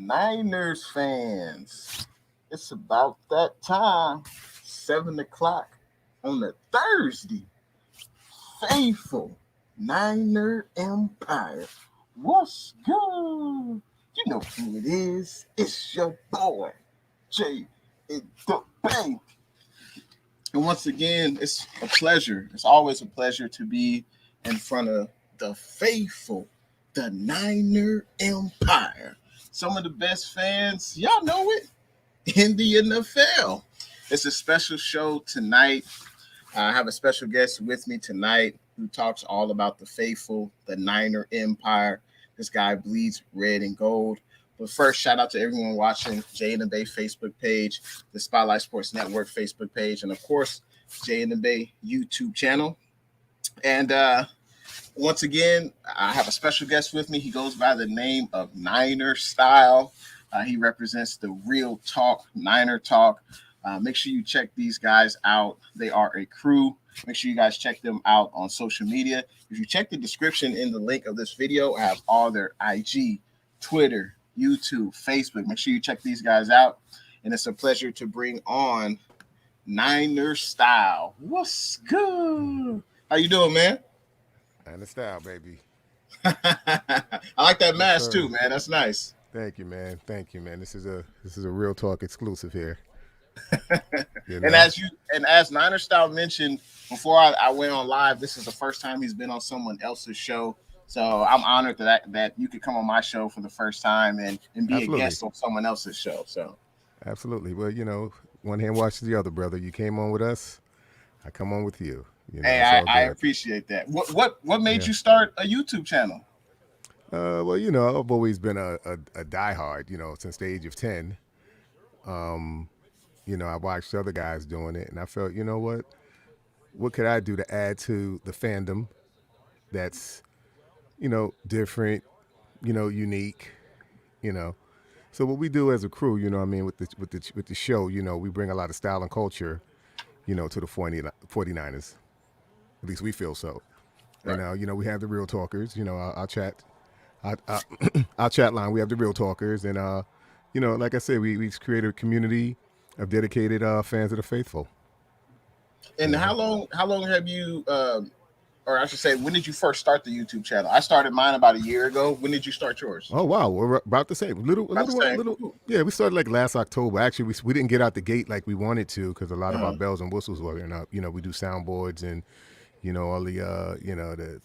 Niners fans, it's about that time. 7 o'clock on a Thursday. Faithful Niner Empire. What's good? You know who it is. It's your boy, Jay in the Bank. And once again, it's a pleasure. It's always a pleasure to be in front of the faithful, the Niner Empire. Some of the best fans, y'all know it, in the NFL. It's a special show tonight. I have a special guest with me tonight who talks all about the faithful, the Niner Empire. This guy bleeds red and gold. But first, shout out to everyone watching Jay and the Bay Facebook page, the Spotlight Sports Network Facebook page, and of course, Jay and the Bay YouTube channel. And once again, I have a special guest with me. He goes by the name of 9erstyle. He represents the Real Talk, Niner Talk. Make sure you check these guys out. They are a crew. Make sure you guys check them out on social media. If you check the description in the link of this video, I have all their IG, Twitter, YouTube, Facebook. Make sure you check these guys out. And it's a pleasure to bring on 9erstyle. What's good? How you doing, man? 9erstyle, baby. I like that mask too, man. That's nice. Thank you, man. Thank you, man. This is a Real Talk exclusive here. You know? And as 9erstyle mentioned before I went on live, this is the first time he's been on someone else's show. So I'm honored that you could come on my show for the first time and be Absolutely. a guest on someone else's show. So absolutely. Well, one hand washes the other, brother. You came on with us, I come on with you. Hey, I appreciate that. What made you start a YouTube channel? Well, I've always been a diehard, since the age of 10. I watched other guys doing it, and I felt, what could I do to add to the fandom that's, different, unique, So what we do as a crew, with the show, we bring a lot of style and culture, to the 49ers. At least we feel so. Right. And we have the Real Talkers, our chat. Our chat line, we have the Real Talkers, and like I said, we've created a community of dedicated fans of the faithful. And how long have you, or I should say, when did you first start the YouTube channel? I started mine about a year ago. When did you start yours? Oh wow, we're about the same. Little. Yeah, we started like last October. Actually, we didn't get out the gate like we wanted to because a lot of our bells and whistles weren't up. We do soundboards and all the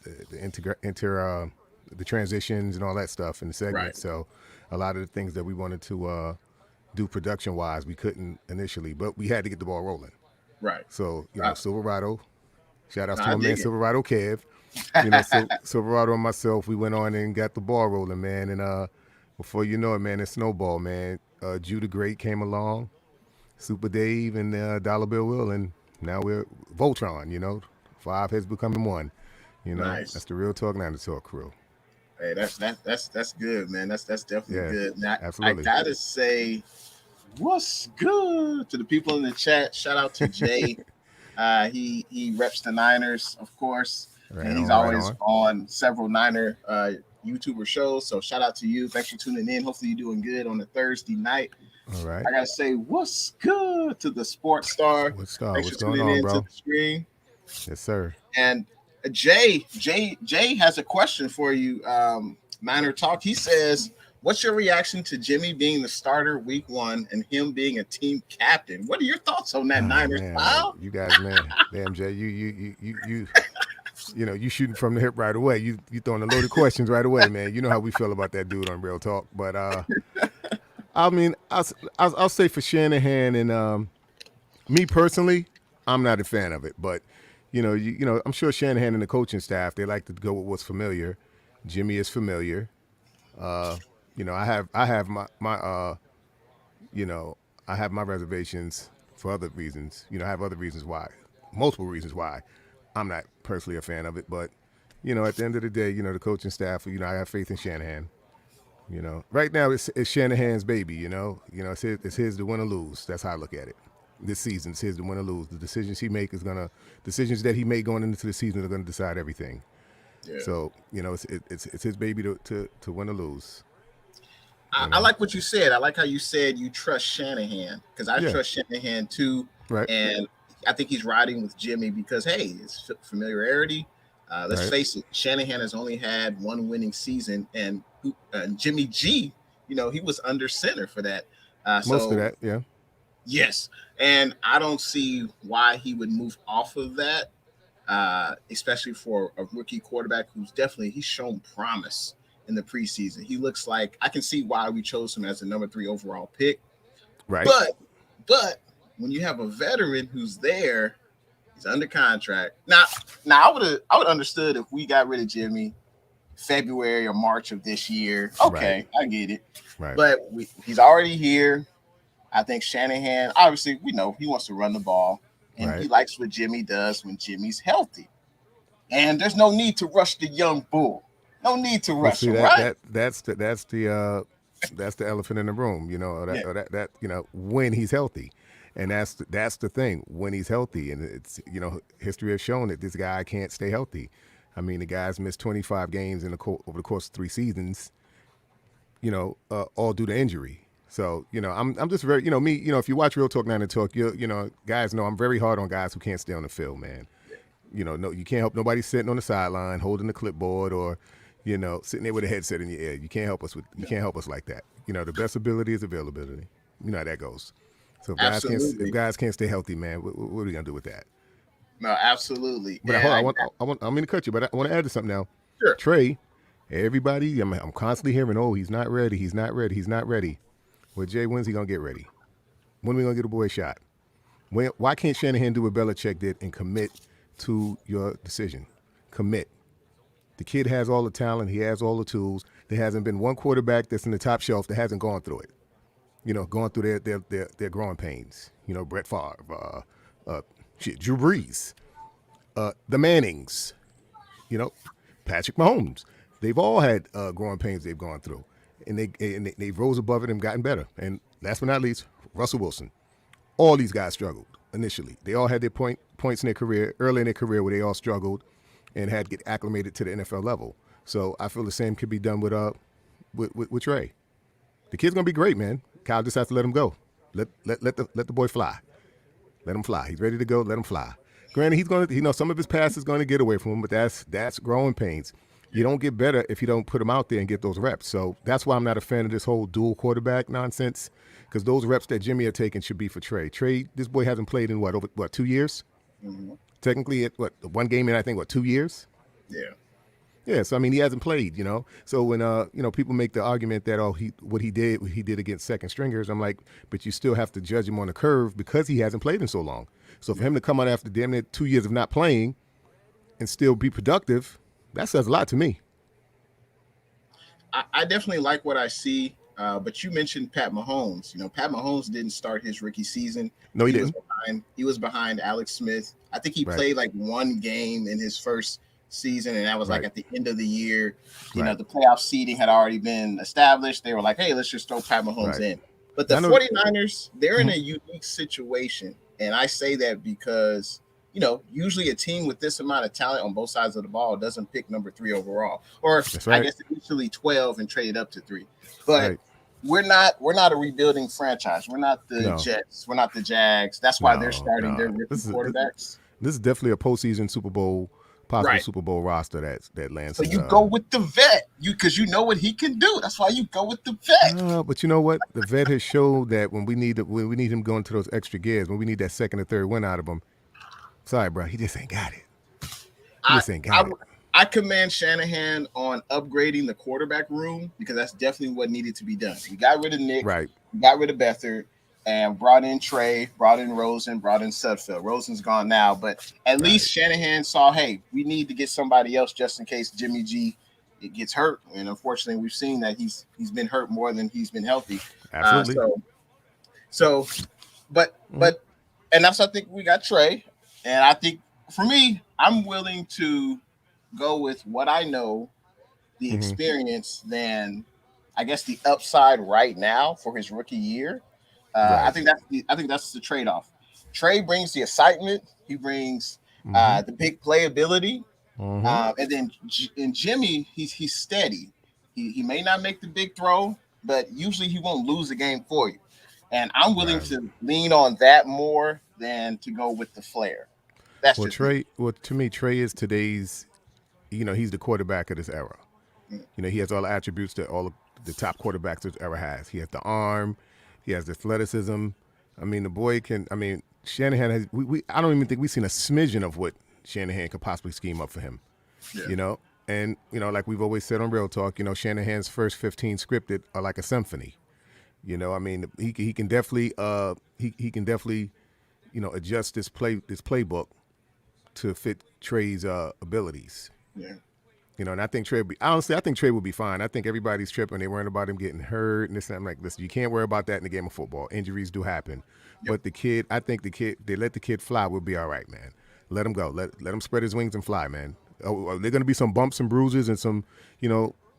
the transitions and all that stuff in the segment. Right. So a lot of the things that we wanted to do production-wise, we couldn't initially, but we had to get the ball rolling. Right. So, Silverado, shout out to my man Silverado Kev. Silverado and myself, we went on and got the ball rolling, man. And before you know it, man, it snowballed, man. Judah Great came along, Super Dave, and Dollar Bill Will, and now we're Voltron, 5 heads becoming one. Nice. That's the Real Talk 9erstyle crew. Hey, that's good, man. That's definitely good. Now, absolutely. I gotta say, what's good to the people in the chat. Shout out to Jay. He reps the Niners, of course, and he's always on several Niner YouTuber shows. So shout out to you. Thanks for tuning in. Hopefully you're doing good on a Thursday night. All right. I gotta say, what's good to the Sports Star. What's Thanks going for tuning on, in bro? to the screen. Yes, sir. And Jay has a question for you, Niner Talk. He says, what's your reaction to Jimmy being the starter week 1 and him being a team captain? What are your thoughts on that, Niners-style? You guys, man. Damn, Jay, you shooting from the hip right away. You throwing the loaded questions right away, man. You know how we feel about that dude on Real Talk. But, I mean, I'll say for Shanahan and me personally, I'm not a fan of it. But, I'm sure Shanahan and the coaching staff, they like to go with what's familiar. Jimmy is familiar. I have my reservations for other reasons. I have other reasons why, multiple reasons why I'm not personally a fan of it. But, at the end of the day, the coaching staff, I have faith in Shanahan. Right now it's Shanahan's baby. It's his to win or lose. That's how I look at it. This season, it's his to win or lose. The decisions that he made going into the season are gonna decide everything. Yeah. So it's his baby to win or lose. I like what you said. I like how you said you trust Shanahan, because I Yeah, trust Shanahan too, right, and I think he's riding with Jimmy because hey, it's familiarity. Let's right. face it, Shanahan has only had one winning season, and Jimmy G, he was under center for that. Most of So that, yeah, yes, and I don't see why he would move off of that, especially for a rookie quarterback he's shown promise in the preseason. He looks like I can see why we chose him as the number 3 overall pick. right. But but when you have a veteran who's there, he's under contract. Now I would understood if we got rid of Jimmy February or March of this year. Right, Okay, I get it. right. But he's already here. I think Shanahan, obviously, we know he wants to run the ball, and he Right. likes what Jimmy does when Jimmy's healthy. And there's no need to rush the young bull. No need to Well, rush see him, right? that's the elephant in the room, or Yeah, that when he's healthy, and that's the thing when he's healthy, and it's history has shown that this guy can't stay healthy. I mean, the guy's missed 25 games over the course of 3 seasons, all due to injury. So I'm just very me. If you watch Real Talk 9 and Talk, guys know I'm very hard on guys who can't stay on the field, man. No, you can't help nobody sitting on the sideline holding the clipboard or, sitting there with a headset in your ear. You can't help us like that. The best ability is availability. You know how that goes. So if absolutely. guys can't stay healthy, man, what are we gonna do with that? No, absolutely. But And hold on, I mean to cut you, but I want to add to something now. sure. Trey, everybody, I'm constantly hearing, oh, he's not ready, he's not ready, he's not ready. Well, Jay, when's he gonna get ready? When are we gonna get a boy a shot? Why can't Shanahan do what Belichick did and commit to your decision? Commit. The kid has all the talent. He has all the tools. There hasn't been one quarterback that's in the top shelf that hasn't gone through it. Gone through their growing pains. Brett Favre, Drew Brees, the Mannings, you know, Patrick Mahomes. They've all had growing pains they've gone through, and they rose above it and gotten better. And last but not least, Russell Wilson. All these guys struggled initially. They all had their points in their career, early in their career, where they all struggled and had to get acclimated to the NFL level. So I feel the same could be done with Trey. The kid's gonna be great, man. Kyle just has to let him go. Let the boy fly. Let him fly. He's ready to go. Let him fly. Granted, he's going to, some of his pass is going to get away from him, but that's growing pains. You don't get better if you don't put him out there and get those reps. So that's why I'm not a fan of this whole dual quarterback nonsense, because those reps that Jimmy are taking should be for Trey. Trey, this boy hasn't played in over 2 years? Mm-hmm. Technically, one game in, I think, 2 years? Yeah. Yeah, so I mean, he hasn't played, So when people make the argument that what he did against second stringers, I'm like, but you still have to judge him on the curve because he hasn't played in so long. So for him to come out after damn near 2 years of not playing and still be productive, that says a lot to me. I definitely like what I see. But you mentioned Pat Mahomes. Pat Mahomes didn't start his rookie season. No, he He was didn't. behind. He was behind Alex Smith. I think he Right, played like one game in his first season, and that was like right, at the end of the year. right, The playoff seeding had already been established. They were like, "Hey, let's just throw Pat Mahomes right. in." But the I know. 49ers, they're in Mhm. a unique situation, and I say that because usually a team with this amount of talent on both sides of the ball doesn't pick number 3 overall, or That's I right. guess initially 12 and trade it up to 3. But Right. we're not a rebuilding franchise. We're not the No, Jets. We're not the Jags. That's why they're no, starting their no. rookie This is quarterbacks. this is definitely a postseason Super Bowl, possible Right. Super Bowl roster that So Lance is. you go with the vet, because you know what he can do. That's why you go with the vet. But you know what? The vet has showed that when we need him going to those extra gears, when we need that second or third win out of him. Sorry, bro, he just ain't got it. He I just ain't I got it. I commend Shanahan on upgrading the quarterback room, because that's definitely what needed to be done. We got rid of Nick, Right, we got rid of Beathard, and brought in Trey, brought in Rosen, brought in Sudfeld. Rosen's gone now, but at right. least Shanahan saw, hey, we need to get somebody else just in case Jimmy G it gets hurt. And unfortunately, we've seen that he's been hurt more than he's been healthy. Uh, Absolutely. so so, Hmm. but and that's I think we got Trey, and I think for me, I'm willing to go with what I know, the Hmm. experience, than I guess the upside right now for his rookie year. I Right. think that's the trade off. Trey brings the excitement. He brings Hmm. the big playability, Hmm. and then Jimmy, he's steady. He may not make the big throw. but usually he won't lose the game for you. And I'm willing Right. to lean on that more than to go with the flair. That's Well, just me. Trey. Well, to me, Trey is today's. He's the quarterback of this era. Mm. He has all the attributes that all of the top quarterbacks this era has. He has the arm. He has the athleticism. I mean, the boy can. I mean, Shanahan has. I don't even think we've seen a smidgen of what Shanahan could possibly scheme up for him. Yeah. You know, and like we've always said on Real Talk, Shanahan's first 15 scripted are like a symphony. I mean, he can definitely he can definitely adjust this playbook to fit Trey's abilities. Yeah. And I think Trey would be, honestly, I think Trey would be fine. I think everybody's tripping. They're worrying about him getting hurt and this and that. I'm like, listen, you can't worry about that in the game of football. Injuries do happen. Yep. But I think they let the kid fly, we'll be all right, man. Let him go. Let him spread his wings and fly, man. Are there going to be some bumps and bruises and some,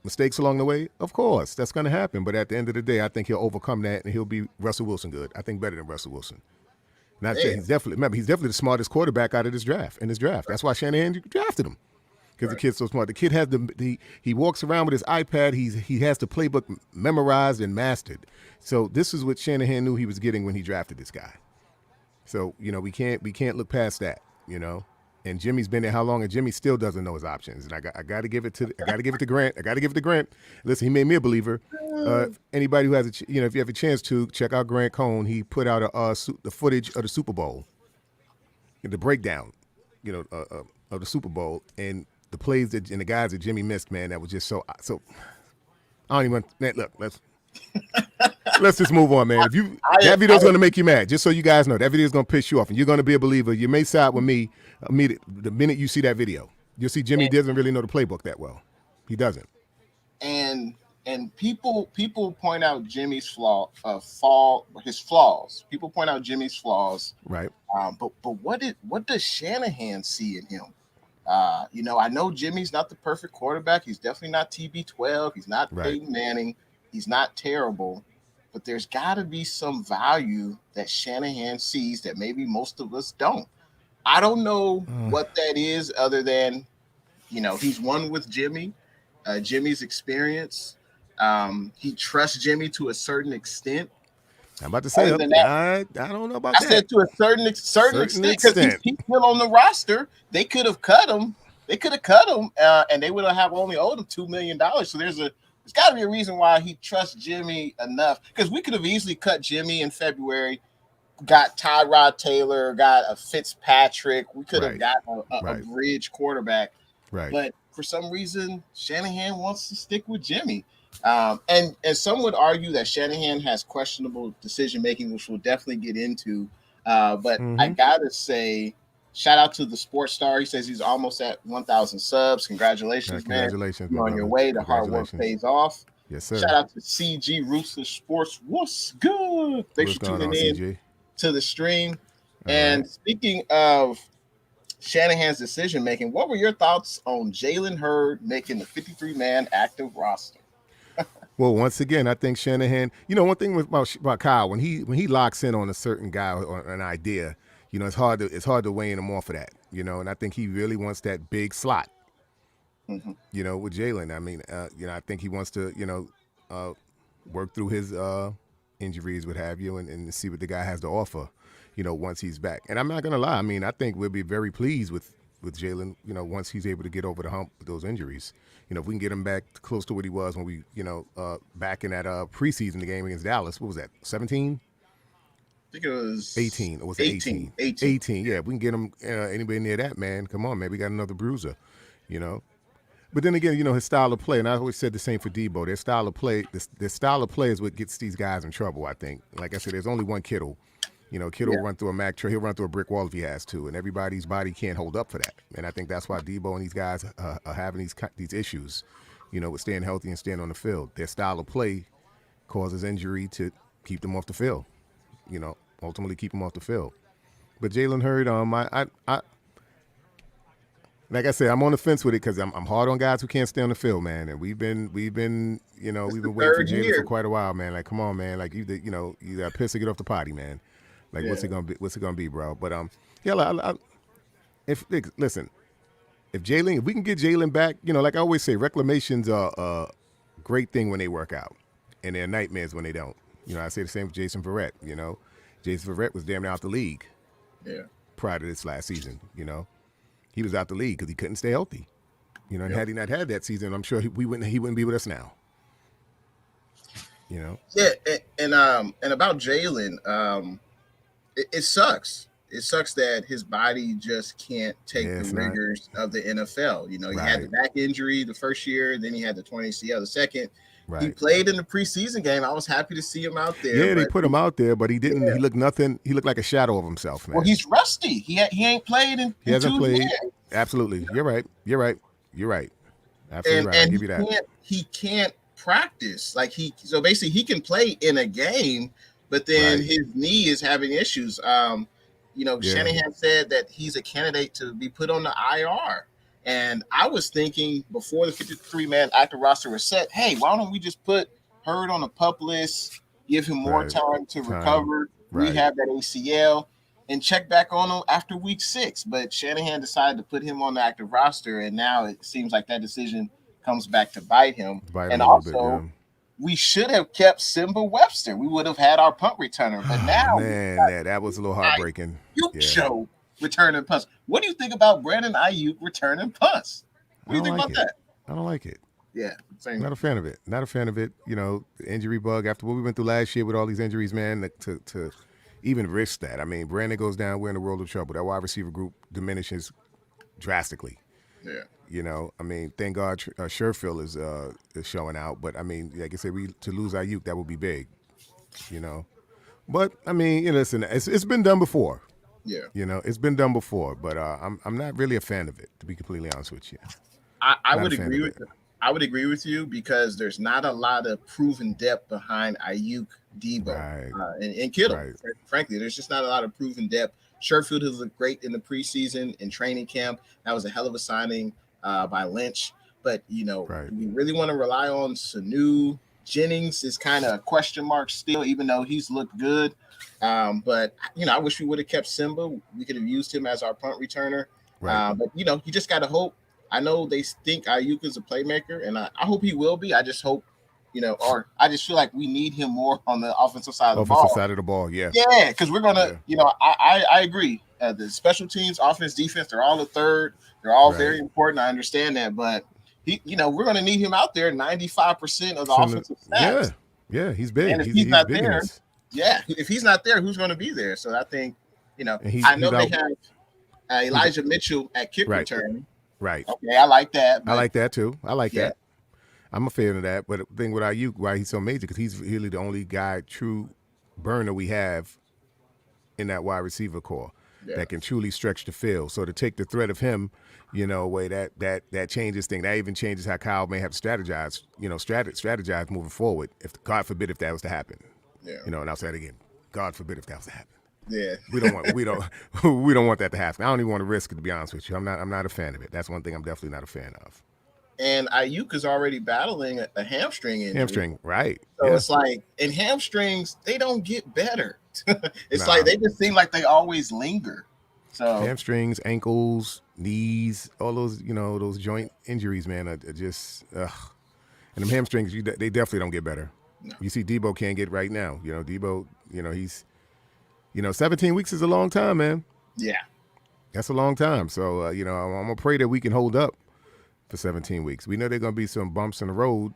mistakes along the way? Of course, that's going to happen. But at the end of the day, I think he'll overcome that and he'll be Russell Wilson good. I think better than Russell Wilson. Not saying he's definitely the smartest quarterback out of this draft. That's why Shanahan drafted him. Because the kid's so smart. The kid has he walks around with his iPad. He has the playbook memorized and mastered. So this is what Shanahan knew he was getting when he drafted this guy. So we can't look past that. And Jimmy's been there how long? And Jimmy still doesn't know his options. And I got to give it to Grant. Listen, he made me a believer. Anybody who has if you have a chance to check out Grant Cohn, he put out the footage of the Super Bowl, the breakdown, of the Super Bowl and the plays and the guys that Jimmy missed, man, that was just so. I don't even man, look. Let's just move on, man. That video's going to make you mad. Just so you guys know, that video's going to piss you off, and you're going to be a believer. You may side with me. The minute you see that video, you'll see Jimmy doesn't really know the playbook that well. He doesn't. And people point out Jimmy's his flaws. People point out Jimmy's flaws. Right. But what does Shanahan see in him? I know Jimmy's not the perfect quarterback. He's definitely not TB12. He's not Peyton Manning. He's not terrible. But there's got to be some value that Shanahan sees that maybe most of us don't. I don't know what that is other than, he's won with Jimmy, Jimmy's experience. He trusts Jimmy to a certain extent. I'm about to say, I don't know about that. I said to a certain extent because he's still on the roster. They could have cut him. And they would have only owed him $2 million. So there's got to be a reason why he trusts Jimmy enough. Because we could have easily cut Jimmy in February, got Tyrod Taylor, got a Fitzpatrick. We could have gotten a bridge quarterback. Right. But for some reason, Shanahan wants to stick with Jimmy. And some would argue that Shanahan has questionable decision making, which we'll definitely get into. But I gotta say, shout out to the Sports Star. He says he's almost at 1,000 subs. Congratulations, man! Congratulations, you're on your way. The hard work pays off. Yes, sir. Shout out to CG Ruthless Sports. What's good? Thanks for tuning in to the stream. And speaking of Shanahan's decision making, what were your thoughts on Jalen Hurd making the 53-man active roster? Well, once again, I think Shanahan. One thing about Kyle, when he locks in on a certain guy or an idea, it's hard to weigh him off of that. And I think he really wants that big slot. Mm-hmm. With Jalen, I mean, I think he wants to work through his injuries, what have you, and see what the guy has to offer. Once he's back. And I'm not gonna lie. I mean, I think we'll be very pleased with Jalen. Once he's able to get over the hump with those injuries. If we can get him back close to what he was when we, back in that preseason game against Dallas. What was that? 17? I think it was 18. Or was it 18? 18. Yeah, if we can get him anywhere near that, man. Come on, man. We got another bruiser. But then again, his style of play, and I always said the same for Debo. Their style of play is what gets these guys in trouble. I think. Like I said, there's only one Kittle. Kittle will run through a Mac trail. He'll run through a brick wall if he has to, and everybody's body can't hold up for that. And I think that's why Debo and these guys are having these issues, with staying healthy and staying on the field. Their style of play causes injury to keep them off the field. Ultimately keep them off the field. But Jalen Hurd, I like I said, I'm on the fence with it because I'm hard on guys who can't stay on the field, man. And we've been waiting for Jalen for quite a while, man. Like, come on, man. Like you got piss to get off the potty, man. Like, what's it gonna be, bro? But if we can get Jalen back, like I always say, reclamations are a great thing when they work out. and they're nightmares when they don't. I say the same with Jason Verrett. Jason Verrett was damn near out the league. Yeah. Prior to this last season, he was out the league because he couldn't stay healthy. And had he not had that season, I'm sure he wouldn't be with us now. Yeah, and about Jalen, it sucks. It sucks that his body just can't take the rigors of the NFL. He had the back injury the first year, then he had the torn ACL the second. Right. He played in the preseason game. I was happy to see him out there. Yeah, they put him out there, but he didn't. Yeah. He looked nothing. He looked like a shadow of himself, man. Well, he's rusty. He ain't played in. He hasn't played. Years. Absolutely, you're right. Absolutely right. I'll give you that. He can't practice so basically he can play in a game, but then his knee is having issues. Shanahan said that he's a candidate to be put on the IR. And I was thinking before the 53-man active roster was set, hey, why don't we just put Hurd on the PUP list, give him more time to recover, rehab that ACL, and check back on him after week 6. But Shanahan decided to put him on the active roster, and now it seems like that decision comes back to bite him. And also, we should have kept Simba Webster. We would have had our punt returner. But now, that was a little heartbreaking. Show returning punts. What do you think about Brandon Ayuk returning punts? What do you think about that? I don't like it. Yeah, same. Not a fan of it. The injury bug after what we went through last year with all these injuries, man. To even risk that. I mean, Brandon goes down, we're in a world of trouble. That wide receiver group diminishes drastically. Yeah. Thank God Sherfield is showing out. But like I said, to lose Ayuk, that would be big. But listen, it's been done before. Yeah. It's been done before, but I'm not really a fan of it, to be completely honest with you. I would agree with you. I would agree with you because there's not a lot of proven depth behind Ayuk, Debo, and Kittle. Right. Frankly, there's just not a lot of proven depth. Sherfield has looked great in the preseason and training camp. That was a hell of a signing by Lynch. But, do we really want to rely on Sanu? Jennings is kind of a question mark still, even though he's looked good. But I wish we would have kept Simba. We could have used him as our punt returner. Right. But you just got to hope. I know they think Ayuk is a playmaker, and I hope he will be. I just hope, or I just feel like we need him more on the offensive side of the ball. Offensive side of the ball, yeah. Yeah, because we're gonna, I agree. The special teams, offense, defense, they're all the third. They're all very important. I understand that, but we're gonna need him out there 95% of the offensive snaps. Yeah, he's big. And if he's not there. Yeah, if he's not there, who's going to be there? So I think, I know they have Elijah Mitchell at kick return. Right. Okay, I like that. I like that too. I like that. I'm a fan of that. But the thing with Ayuk, why he's so major, because he's really the only true burner we have in that wide receiver core that can truly stretch the field. So to take the threat of him, away, that changes things. That even changes how Kyle may have to strategize. Strategize moving forward. If God forbid if that was to happen. Yeah. And I'll say it again. God forbid if that was to happen. Yeah. we don't want that to happen. I don't even want to risk it, to be honest with you. I'm not a fan of it. That's one thing I'm definitely not a fan of. And Ayuk is already battling a hamstring injury. Hamstring, right. So it's like, and hamstrings, they don't get better. It's like they just seem like they always linger. So hamstrings, ankles, knees, all those, those joint injuries, man, are just and them hamstrings, they definitely don't get better. No. You see Debo can't get right now. Debo, he's 17 weeks is a long time, man. Yeah. That's a long time. So, I'm going to pray that we can hold up for 17 weeks. We know there are going to be some bumps in the road,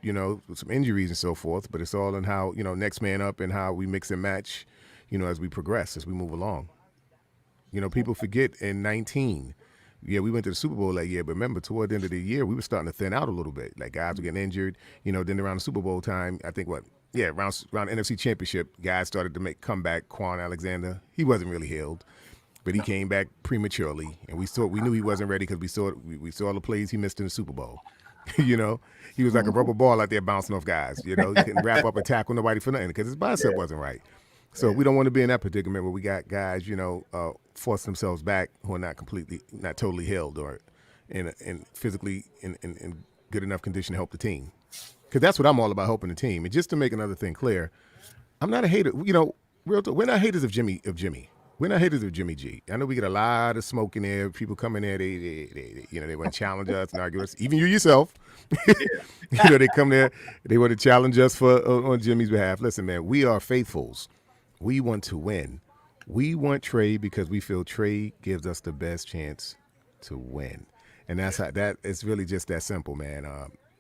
some injuries and so forth, but it's all in how, next man up and how we mix and match, as we progress, as we move along. People forget in 19, we went to the Super Bowl that year, but remember, toward the end of the year, we were starting to thin out a little bit. Like, guys were getting injured. Then around the Super Bowl time, I think around NFC Championship, guys started to make comeback. Quan Alexander, he wasn't really healed, but he came back prematurely, and we knew he wasn't ready because we saw the plays he missed in the Super Bowl. He was like a rubber ball out there bouncing off guys. He couldn't wrap up and tackle nobody for nothing because his bicep wasn't right. So we don't want to be in that predicament where we got guys, force themselves back who are not totally healed or in physically in good enough condition to help the team. Because that's what I'm all about, helping the team. And just to make another thing clear, I'm not a hater. We're not haters of Jimmy. we're not haters of Jimmy G. I know we get a lot of smoke in there. People come in there, they want to challenge us and argue us. Even you yourself, they come there, they want to challenge us for on Jimmy's behalf. Listen, man, we are faithfuls. We want to win. We want Trey because we feel Trey gives us the best chance to win, and that's how that. It's really just that simple, man.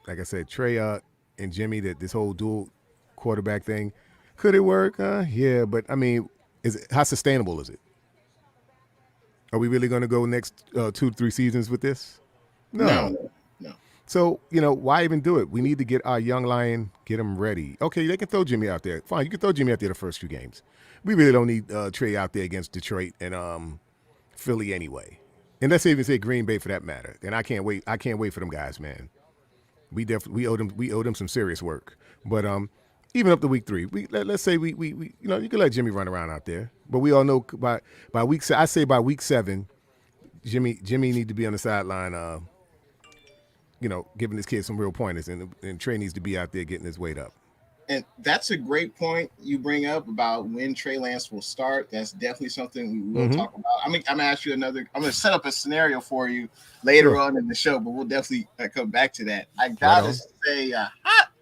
Like I said, Trey and Jimmy, that this whole dual quarterback thing, could it work? Yeah, but I mean, how sustainable is it? Are we really going to go next 2 to 3 seasons with this? No. No. So, why even do it? We need to get our young lion, get him ready. Okay, they can throw Jimmy out there. Fine, you can throw Jimmy out there the first few games. We really don't need Trey out there against Detroit and Philly anyway. And let's even say Green Bay for that matter. And I can't wait. I can't wait for them guys, man. We owe them some serious work. But even up to week 3, let's say we you can let Jimmy run around out there. But we all know by week I say by week 7, Jimmy need to be on the sideline. Giving this kid some real pointers, and Trey needs to be out there getting his weight up. And that's a great point you bring up about when Trey Lance will start. That's definitely something we will talk about. I'm gonna ask you I'm gonna set up a scenario for you later on in the show, but we'll definitely come back to that. I gotta say, hot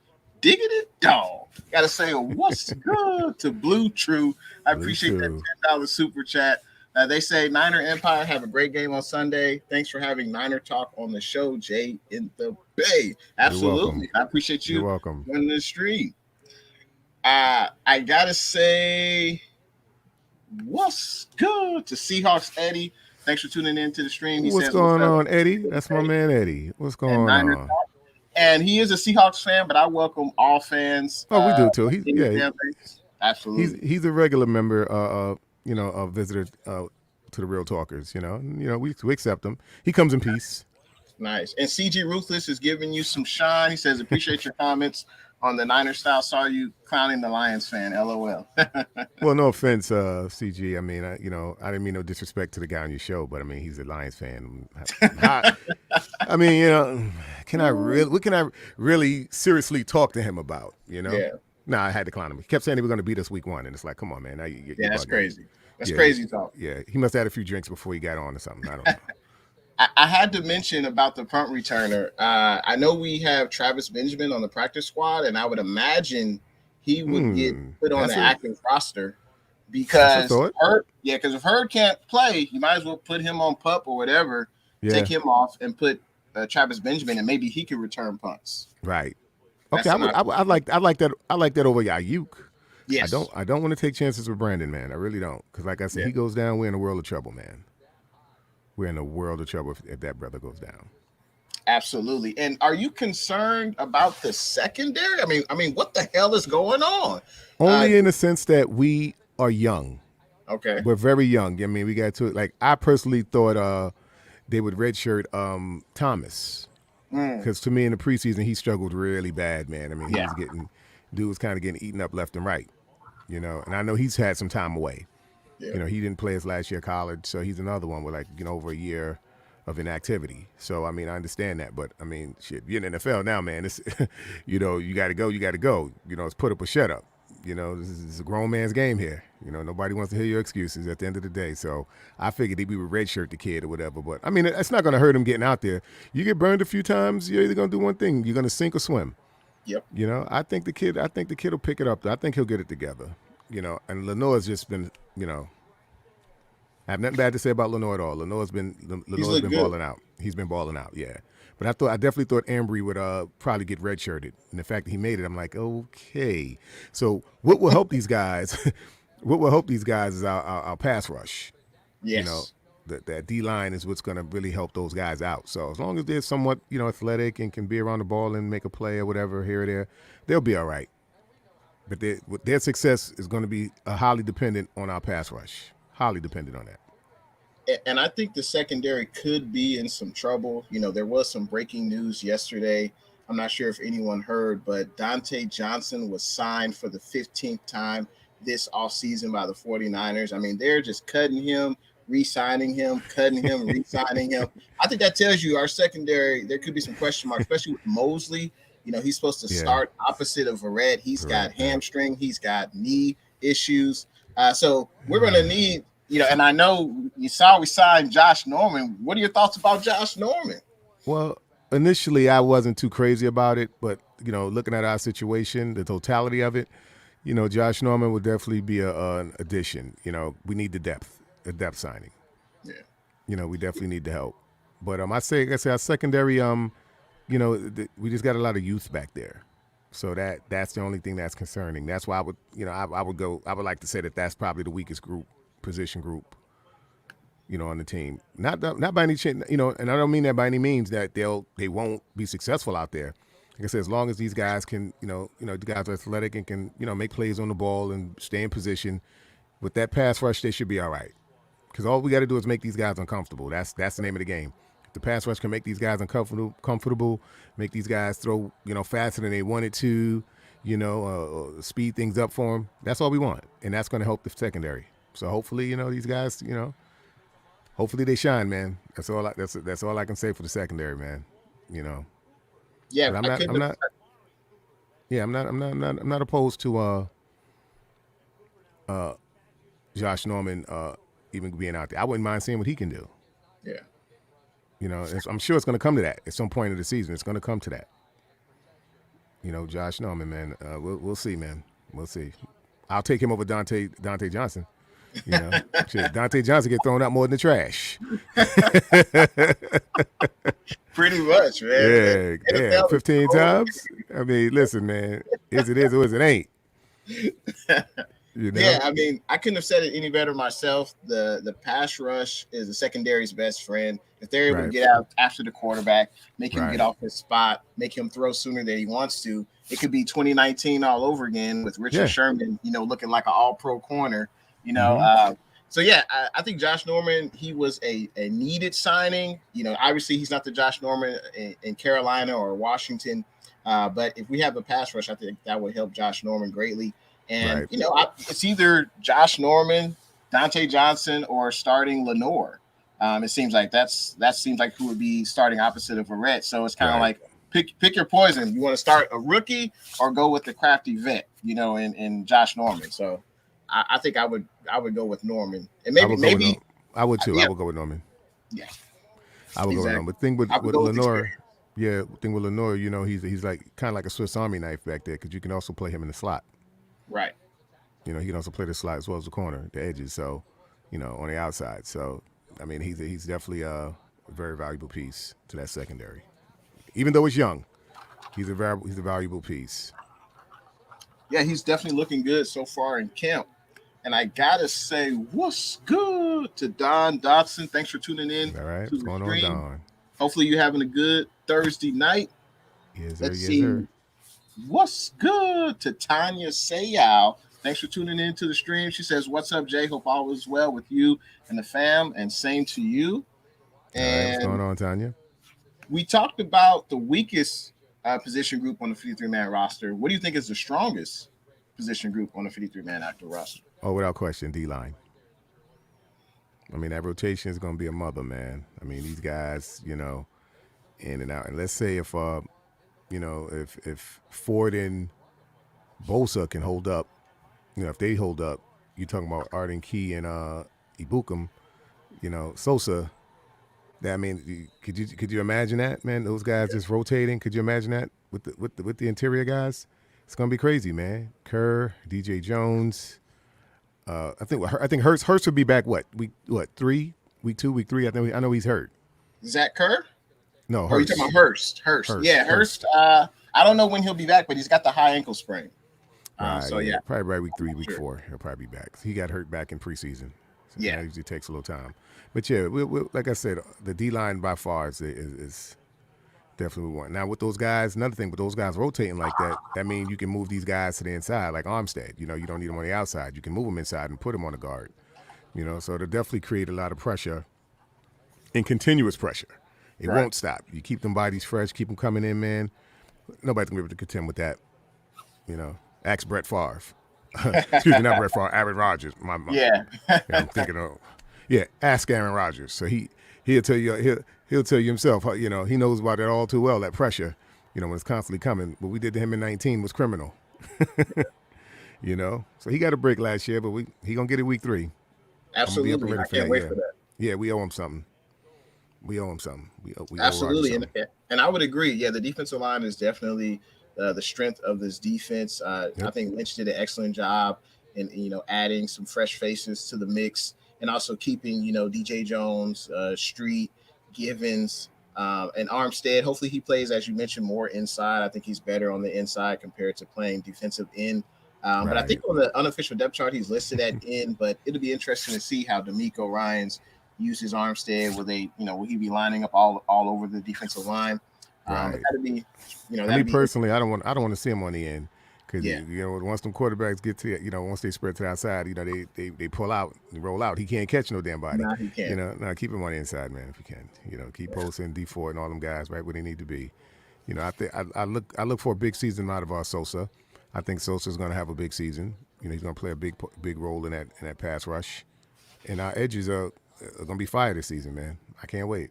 diggity dog. Gotta say, what's good to Blue True. I appreciate that $10 super chat. They say Niner Empire have a great game on Sunday. Thanks for having Niner Talk on the show, Jay in the Bay. Absolutely. I appreciate you joining the stream. I gotta say, what's good to Seahawks Eddie. Thanks for tuning in to the stream. What's going on, Eddie? That's my man, Eddie. What's going on? And he is a Seahawks fan, but I welcome all fans. Oh, we do too. Absolutely. He's a regular member. A visitor to the Real Talkers. We accept him. He comes in peace. Nice. And CG Ruthless is giving you some shine. He says, appreciate your comments on the 9erstyle. Saw you clowning the Lions fan. LOL. Well, no offense, CG. I mean, I didn't mean no disrespect to the guy on your show, but I mean, he's a Lions fan. I mean, can I really seriously talk to him about, Yeah. No, I had to clown him. He kept saying they were going to beat us week 1, and it's like, come on, man. That's crazy. That's crazy talk. Yeah, he must have had a few drinks before he got on or something. I don't know. I had to mention about the punt returner. I know we have Travis Benjamin on the practice squad, and I would imagine he would get put on the active roster because if Hurd can't play, you might as well put him on PUP or whatever, take him off and put Travis Benjamin, and maybe he could return punts. Right. Okay, I like that. I like that over Ayuk. Yes. I don't want to take chances with Brandon, man. I really don't, because like I said, he goes down, we're in a world of trouble, man. We're in a world of trouble if that brother goes down. Absolutely. And are you concerned about the secondary? I mean, what the hell is going on? Only in the sense that we are young. Okay. We're very young. I mean, we got to, like, I personally thought they would redshirt Thomas. Because to me in the preseason, he struggled really bad, man. I mean, dude was kind of getting eaten up left and right, and I know he's had some time away. Yeah. He didn't play his last year of college, so he's another one with over a year of inactivity. So, I mean, I understand that, but I mean, shit, you're in the NFL now, man. It's, you got to go. It's put up or shut up. This is a grown man's game here. Nobody wants to hear your excuses at the end of the day. So I figured we would redshirt the kid or whatever. But I mean, it's not going to hurt him getting out there. You get burned a few times, you're either going to do one thing: you're going to sink or swim. Yep. I think the kid will pick it up. I think he'll get it together. And Lenoir's just been, I have nothing bad to say about Lenoir at all. Lenoir's been balling out. He's been balling out, yeah. But I definitely thought Ambry would probably get redshirted. And the fact that he made it, I'm like, okay. So what will help these guys? What will help these guys is our pass rush. Yes. That D-line is what's going to really help those guys out. So as long as they're somewhat, athletic and can be around the ball and make a play or whatever here or there, they'll be all right. But their success is going to be highly dependent on our pass rush. Highly dependent on that. And I think the secondary could be in some trouble. There was some breaking news yesterday. I'm not sure if anyone heard, but Dante Johnson was signed for the 15th time this offseason by the 49ers. I mean, they're just cutting him, re-signing him, cutting him, re-signing him. I think that tells you our secondary, there could be some question marks, especially with Mosley. He's supposed to start opposite of Verrett. He's got hamstring. He's got knee issues. So we're going to need and I know you saw we signed Josh Norman. What are your thoughts about Josh Norman? Well, initially I wasn't too crazy about it, but looking at our situation, the totality of it, Josh Norman would definitely be an addition. We need a depth signing. Yeah. We definitely need the help. But I say our secondary, we just got a lot of youth back there. So that's the only thing that's concerning. That's why I would, I would like to say that's probably the weakest position group, on the team. Not by any chance, and I don't mean that by any means that they won't be successful out there. Like I said, as long as these guys can, the guys are athletic and can, make plays on the ball and stay in position, with that pass rush, they should be all right. Because all we got to do is make these guys uncomfortable. That's the name of the game. If the pass rush can make these guys comfortable, make these guys throw, faster than they wanted to, speed things up for them. That's all we want, and that's going to help the secondary. So hopefully, these guys, hopefully they shine, man. That's all I can say for the secondary, man. Yeah, but I'm not opposed to Josh Norman even being out there. I wouldn't mind seeing what he can do. Yeah. I'm sure it's going to come to that at some point of the season. It's going to come to that. Josh Norman, man. We'll see, man. We'll see. I'll take him over Dante Johnson. Shit, Dante Johnson get thrown out more than the trash. Pretty much, man. Yeah, 15 times. I mean, listen, man. Is it is or is it ain't? Yeah, I mean, I couldn't have said it any better myself. The pass rush is the secondary's best friend. If they're able to get out after the quarterback, make him get off his spot, make him throw sooner than he wants to, it could be 2019 all over again with Richard Sherman, looking like an all-pro corner. So yeah, I think Josh Norman, he was a needed signing. Obviously he's not the Josh Norman in Carolina or Washington, but if we have a pass rush, I think that would help Josh Norman greatly. And it's either Josh Norman, Dante Johnson, or starting Lenore. It seems like that seems like who would be starting opposite of Verrett. So it's kind of like pick your poison. You want to start a rookie or go with the crafty vet, in Josh Norman. So I think I would go with Norman, and maybe I would too. I would go with Norman. Yeah, I would go with Norman. But thing with Lenore, he's like kind of like a Swiss Army knife back there because you can also play him in the slot. Right. He can also play the slot as well as the corner, the edges. So, on the outside. So, I mean, he's definitely a very valuable piece to that secondary. Even though it's young, he's a valuable piece. Yeah, he's definitely looking good so far in camp. And I gotta say, what's good to Don Dotson? Thanks for tuning in. All right, what's going on, Don? Hopefully you're having a good Thursday night. Yes, Let's see. What's good to Tanya Sayal? Thanks for tuning in to the stream. She says, "What's up, Jay? Hope all is well with you and the fam, and same to you." And what's going on, Tanya? We talked about the weakest position group on the 53-man roster. What do you think is the strongest position group on the 53-man active roster? Oh, without question, D-line. I mean, that rotation is going to be a mother, man. I mean, these guys, in and out. And let's say if Ford and Bosa can hold up, if they hold up, you're talking about Arden Key and Ibukum, Sosa. I mean, could you imagine that, man? Those guys just rotating. Could you imagine that with the interior guys? It's gonna be crazy, man. Kerr, DJ Jones. I think Hurst would be back. Week 3, week 2, week 3. I know he's hurt. Zach Kerr? No, Hurst. Or you talking about Hurst? Yeah, Hurst. I don't know when he'll be back, but he's got the high ankle sprain. Probably by week 3, week 4, he'll probably be back. He got hurt back in preseason. So that usually takes a little time. But yeah, we like I said, the D line by far is definitely one. Now with those guys, another thing, with those guys rotating like that means you can move these guys to the inside, like Armstead. You don't need them on the outside. You can move them inside and put them on the guard. So it'll definitely create a lot of pressure and continuous pressure. It won't stop. You keep them bodies fresh, keep them coming in, man. Nobody's gonna be able to contend with that. Ask Brett Favre. Excuse me, not Brett Favre, Aaron Rodgers. I'm thinking of ask Aaron Rodgers. So he'll tell you he'll tell you himself. He knows about that all too well. That pressure, when it's constantly coming. What we did to him in 2019 was criminal. So he got a break last year, but he gonna get it week 3. I'm gonna be up and Absolutely. ready I for can't that. wait Yeah, for that. yeah. We owe him something. We owe him something. We owe Roger Absolutely, something. and I would agree. Yeah, the defensive line is definitely the strength of this defense. I Yep. think Lynch did an excellent job in adding some fresh faces to the mix, and also keeping DJ Jones, Street, Givens, and Armstead. Hopefully, he plays, as you mentioned, more inside. I think he's better on the inside compared to playing defensive end. But I think Right. on the unofficial depth chart, he's listed at end. But it'll be interesting to see how D'Amico Ryans uses Armstead. Will he be lining up all over the defensive line? But Right. that'd be, I mean, that'd be, personally, I don't want to see him on the end because yeah, once them quarterbacks get to once they spread to the outside, they pull out and roll out. He can't catch no damn body. nah, he can't. No, keep him on the inside, man, if you can. Keep posting D4 and all them guys right where they need to be. I think I look for a big season out of our Sosa. I think Sosa's going to have a big season. He's going to play a big role in that pass rush, and our edges are going to be fire this season, man. I can't wait.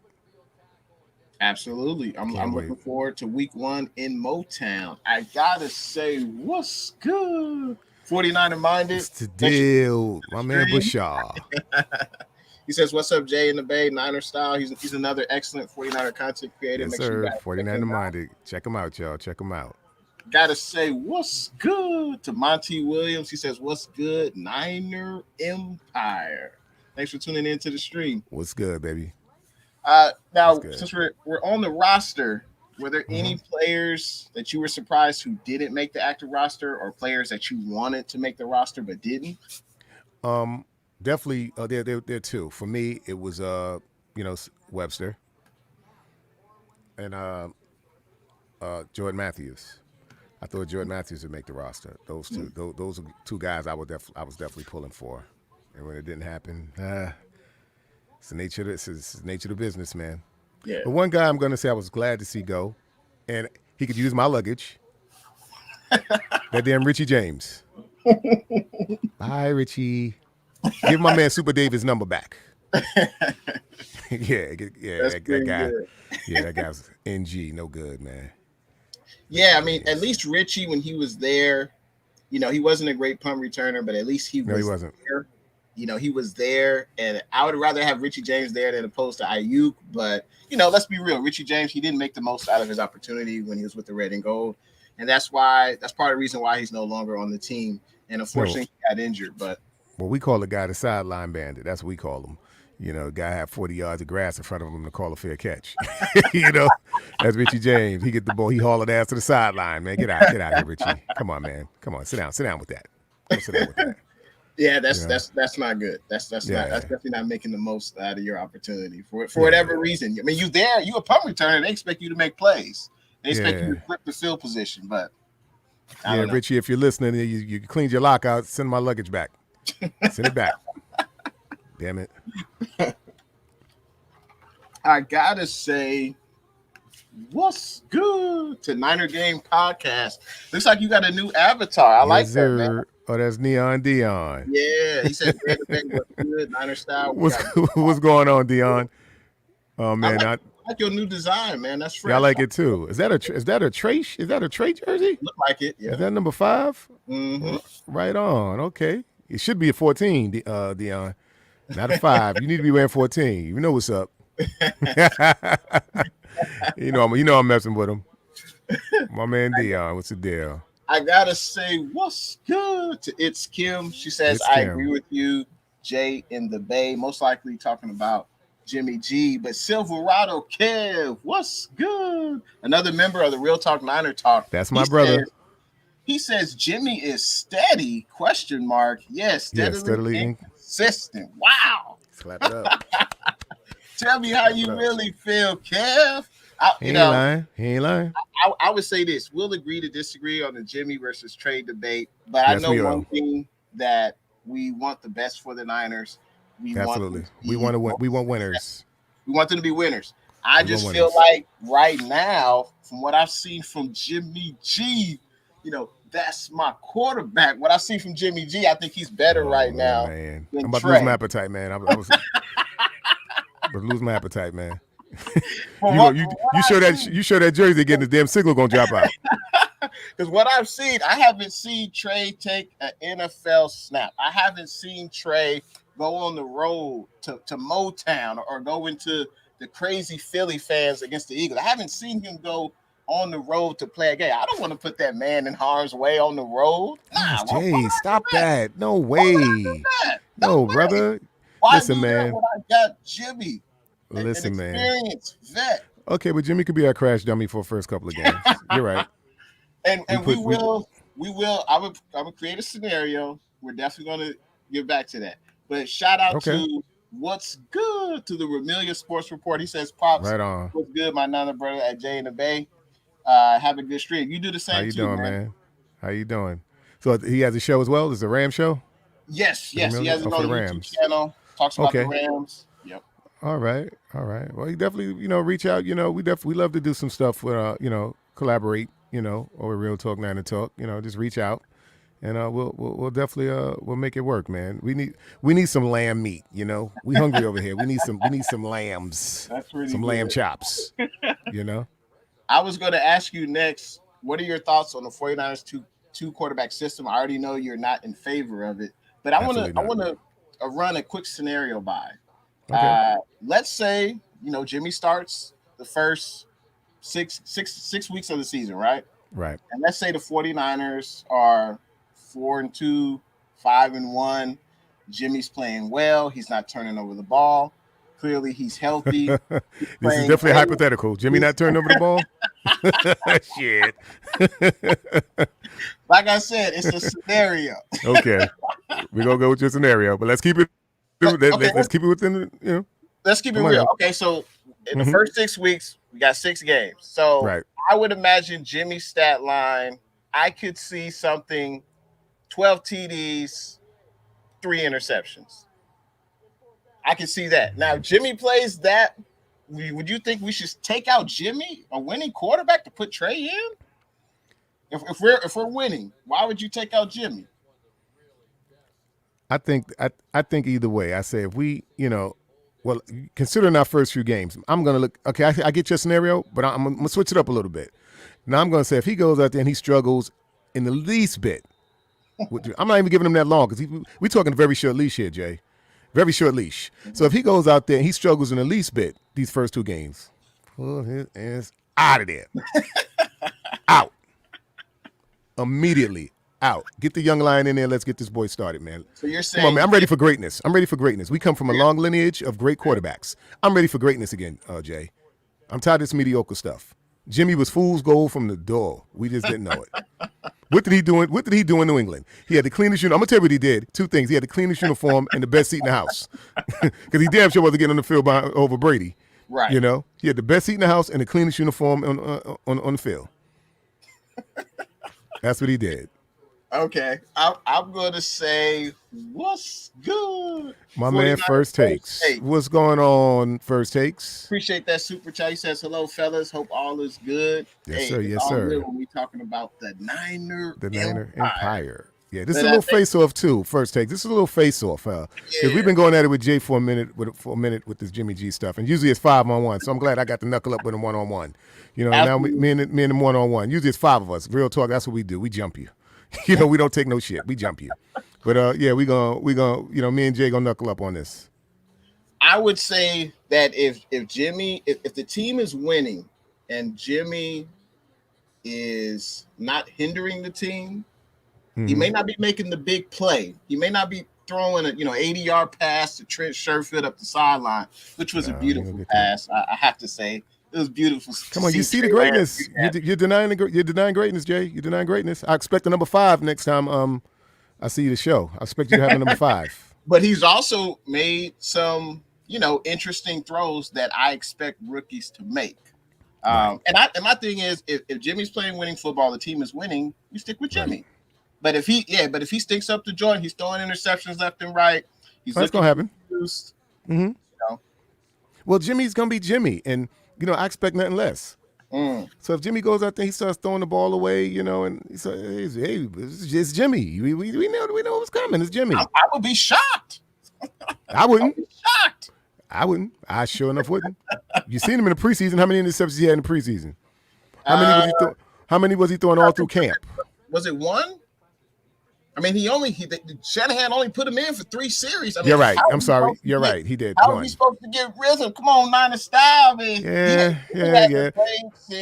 Absolutely. Can't I'm wait. looking forward to week 1 in Motown. I gotta say, what's good? 49er minded. What's the Thanks for deal, my man stream. Bushaw? He says, "What's up, Jay in the Bay, Niner style." He's another excellent 49er content creator. Yes, Make sure you sir. guys check 49 him out. minded. Check them out, y'all. Check them out. Gotta say, what's good to Monty Williams? He says, "What's good, Niner Empire?" Thanks for tuning in to the stream. What's good, baby? What's Now, good? since we're on the roster, were there hmm any players that you were surprised who didn't make the active roster, or players that you wanted to make the roster but didn't? Um, Definitely. There too. For me, it was Webster and Jordan Matthews. I thought Jordan Matthews would make the roster. Those two. Those are two guys I was definitely pulling for, and when it didn't happen, it's the nature of this. It's the nature of the business, man. Yeah, But one guy I'm going to say I was glad to see go, and he could use my luggage. That damn Richie James. Bye, Richie. Give my man Super David's number back. yeah, that's that pretty guy. good. Yeah, that guy's NG, no good, man. Yeah, I mean, at Yes. least Richie, when he was there, he wasn't a great punt returner, but at least he No, he was wasn't. there. He was there, and I would rather have Richie James there than opposed to Ayuk. But let's be real, Richie James, he didn't make the most out of his opportunity when he was with the Red and Gold, and that's part of the reason why he's no longer on the team. And No, unfortunately, he got injured. But well, we call the guy the sideline bandit. That's what we call him. The guy had 40 yards of grass in front of him to call a fair catch. That's Richie James. He get the ball, he haul it ass to the sideline, man. Get out here, Richie. Come on, man. Come on, sit down with that. Go sit down with that. yeah, You know? that's not good. That's Yeah, definitely not making the most out of your opportunity for yeah, whatever reason. I mean, you a punt returner. They expect you to make plays. They expect you yeah, to flip the field position, but I yeah. don't know. Richie, if you're listening, you cleaned your lockout. Send my luggage back. Send it back. Damn it. I gotta say, what's good to Niner Game Podcast? Looks like you got a new avatar. I like Yes, that, man. sir. Oh, that's Neon Dion. Yeah, he said, "Red Bay, what's good, Niner style." We What's got. what's going on, Dion? Oh I man, like your new design, man. That's fresh. yeah, I like it too. Is that a Trey? Is that a Trey jersey? Look like it, Is yeah. that number 5? Mm-hmm. Right on. Okay, it should be a 14, Dion, not a 5. You need to be wearing 14. You know what's up. I'm messing with him. My man Dion, what's the deal? I gotta say, what's good to It's Kim. She says, It's "I Kim. agree with you, Jay in the Bay." Most likely talking about Jimmy G, but Silverado Kev, what's good? Another member of the Real Talk Niner Talk. That's my brother. He says Jimmy is steady? Question mark. Yes, Yeah, steadily steadily. and consistent. Wow. Slap it up. Tell me how Slap it you up. really feel, Kev. He ain't lying. He ain't lying. I would say this: we'll agree to disagree on the Jimmy versus Trey debate, but I Yes, know we one will. thing, that we want the best for the Niners. We Absolutely. want them We to want to be, win. We want winners. we want them to be winners. I We want just feel winners. like right now, from what I've seen from Jimmy G, that's my quarterback. What I see from Jimmy G, I think he's better right now Man. than I'm about to Trey. lose my appetite, man. I was about to lose my appetite, man. From You what, you from what you show I've that seen, you show that jersey again, the damn signal gonna drop out. because what I've seen, I haven't seen Trey take an NFL snap. I haven't seen Trey go on the road to Motown or go into the crazy Philly fans against the Eagles. I haven't seen him go on the road to play a game. I don't want to put that man in harm's way on the road. Gosh, Nah, why would Jay, I do stop that? that. No Why would I do way. that? No No, way. brother. Why Listen, do that man. when I got Jimmy, an Listen, man. experienced vet? Okay, but Jimmy could be our crash dummy for the first couple of games. You're right. And we will. I would create a scenario. We're definitely going to get back to that. But shout out Okay. to What's Good to the Remelia Sports Report. He says, "Pops, Right on. what's good, my nana brother at Jay in the Bay. Have a good stream. You do the same How you too, doing, man? How you doing? So he has a show as well. Is it a Ram show? Yes. He Remelia? has his Oh, for own the YouTube Rams. channel. Talks about Okay. the Rams. Yep. All right. Well, you definitely, reach out. We love to do some stuff with, collaborate. Or Real Talk 9er Talk. Just reach out, and we'll definitely we'll make it work, man. We need some lamb meat. We hungry over here. We need some lambs. That's really some good. lamb chops. I was going to ask you next, what are your thoughts on the 49ers two quarterback system? I already know you're not in favor of it, but I want to run a quick scenario by. Okay. Let's say, Jimmy starts the first six weeks of the season, right? Right. And let's say the 49ers are 4-2, 5-1. Jimmy's playing well. He's not turning over the ball. Clearly, he's healthy. This is definitely hypothetical. Jimmy not turning over the ball? Shit. Like I said, it's a scenario. Okay. We're going to go with your scenario, but let's keep it let's keep it within, Let's keep it real. Okay, so in the first 6 weeks, we got 6 games. So right. I would imagine Jimmy's stat line, I could see something 12 TDs, 3 interceptions. I can see that. Now, Jimmy plays that. Would you think we should take out Jimmy, a winning quarterback, to put Trey in? If we're winning, why would you take out Jimmy? I think either way. I say if we, well, considering our first few games, I'm gonna look. Okay, I get your scenario, but I'm gonna switch it up a little bit. Now I'm gonna say if he goes out there and he struggles in the least bit, I'm not even giving him that long because we're talking a very short leash here, Jay. Very short leash. So if he goes out there and he struggles in the least bit these first 2 games, pull his ass out of there. Out. Immediately out. Get the young lion in there. Let's get this boy started, man. So you're saying, come on, man. I'm ready for greatness. We come from a long lineage of great quarterbacks. I'm ready for greatness again, Jay. I'm tired of this mediocre stuff. Jimmy was fool's gold from the door. We just didn't know it. What did he do in New England? He had the cleanest uniform. I'm going to tell you what he did. 2 things. He had the cleanest uniform and the best seat in the house. Because he damn sure wasn't getting on the field over Brady. Right. He had the best seat in the house and the cleanest uniform on the field. That's what he did. Okay. I'm going to say, what's good? My man, First Takes. What's going on, First Takes? Appreciate that super chat. He says, hello, fellas. Hope all is good. Yes, sir. Yes, all sir. Good when we talking about the Niner Empire. Yeah, this is a little face-off, too, First Take. This is a little face-off. Because we've been going at it with Jay for a minute with this Jimmy G stuff. And usually it's 5-on-1. So I'm glad I got to knuckle up with him 1-on-1. Now me and him 1-on-1. Usually it's 5 of us. Real talk, that's what we do. We jump you. We don't take no shit. We jump you. But we gonna me and Jay gonna knuckle up on this. I would say that if Jimmy, if the team is winning and Jimmy is not hindering the team, he may not be making the big play. He may not be throwing a 80-yard pass to Trent Sherfield up the sideline, which was a beautiful pass. I have to say. It was beautiful. Come on, you see the greatness. You're denying greatness, Jay. You're denying greatness. I expect a number 5 next time I see you the show. I expect you to have a number 5. But he's also made some, interesting throws that I expect rookies to make. And my thing is, if Jimmy's playing winning football, the team is winning, you stick with Jimmy. Right. But if he stinks up the joint, he's throwing interceptions left and right. That's gonna happen. Well, Jimmy's gonna be Jimmy, and I expect nothing less. So if Jimmy goes out there, he starts throwing the ball away, and he says, "Hey, it's Jimmy. We know what's coming. It's Jimmy." I would be shocked. I wouldn't. I'd be shocked. I wouldn't. I sure enough wouldn't. You seen him in the preseason? How many interceptions he had in the preseason? How many was he throwing all through camp? Was it 1? I mean, Shanahan only put him in for 3 series. I mean, You're right. I'm sorry. You're right. He did How one. is he supposed to get rhythm? Come on, 9erstyle, man. Yeah.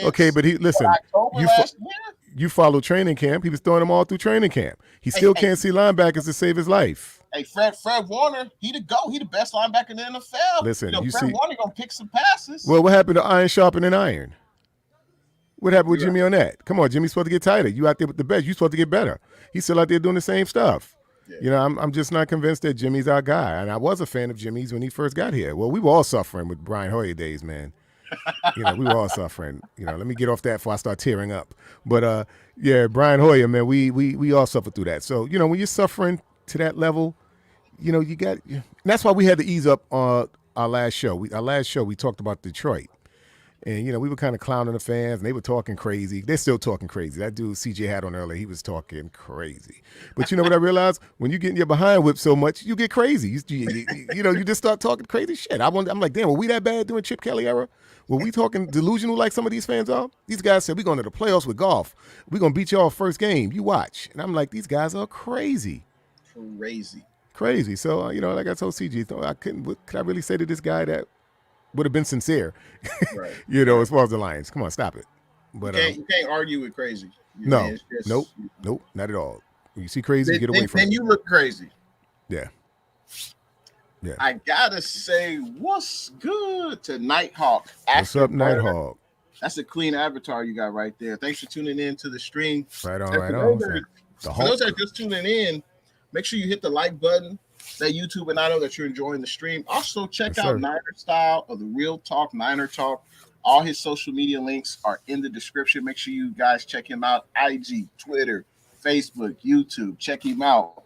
Okay, but listen. October last year. You follow training camp. He was throwing them all through training camp. He still can't see linebackers to save his life. Hey, Fred Warner, he the best linebacker in the NFL. Listen, Fred Warner gonna pick some passes. Well, what happened to iron sharpening iron? What happened with Jimmy on that? Come on, Jimmy's supposed to get tighter. You out there with the best. You're supposed to get better. He's still out there doing the same stuff. Yeah. I'm just not convinced that Jimmy's our guy. And I was a fan of Jimmy's when he first got here. Well, we were all suffering with Brian Hoyer days, man. We were all suffering. Let me get off that before I start tearing up. But Brian Hoyer, man, we all suffered through that. So when you're suffering to that level, you got. And that's why we had to ease up our last show. We talked about Detroit, and we were kind of clowning the fans, and they were talking crazy. They're still talking crazy. That dude CJ had on earlier, he was talking crazy. But what I realized? When you get in your behind whipped so much, you get crazy. You just start talking crazy shit. I'm like, damn, were we that bad during Chip Kelly era? Were we talking delusional like some of these fans are? These guys said, we're going to the playoffs with golf. We're going to beat y'all first game. You watch. And I'm like, these guys are crazy. Crazy. So, like I told CJ, could I really say to this guy that would have been sincere, right. As far as the Lions. Come on, stop it. But you can't argue with crazy. Nope, not at all. When you see crazy, get away from it. Then you look crazy. Yeah. I gotta say, what's good to Nighthawk? What's up, Nighthawk? That's a clean avatar you got right there. Thanks for tuning in to the stream. Right on. For those that are just tuning in, make sure you hit the like button, that YouTube, and I know that you're enjoying the stream. Also, check out 9erstyle of the Real Talk, Niner Talk. All his social media links are in the description. Make sure you guys check him out. IG, Twitter, Facebook, YouTube. Check him out.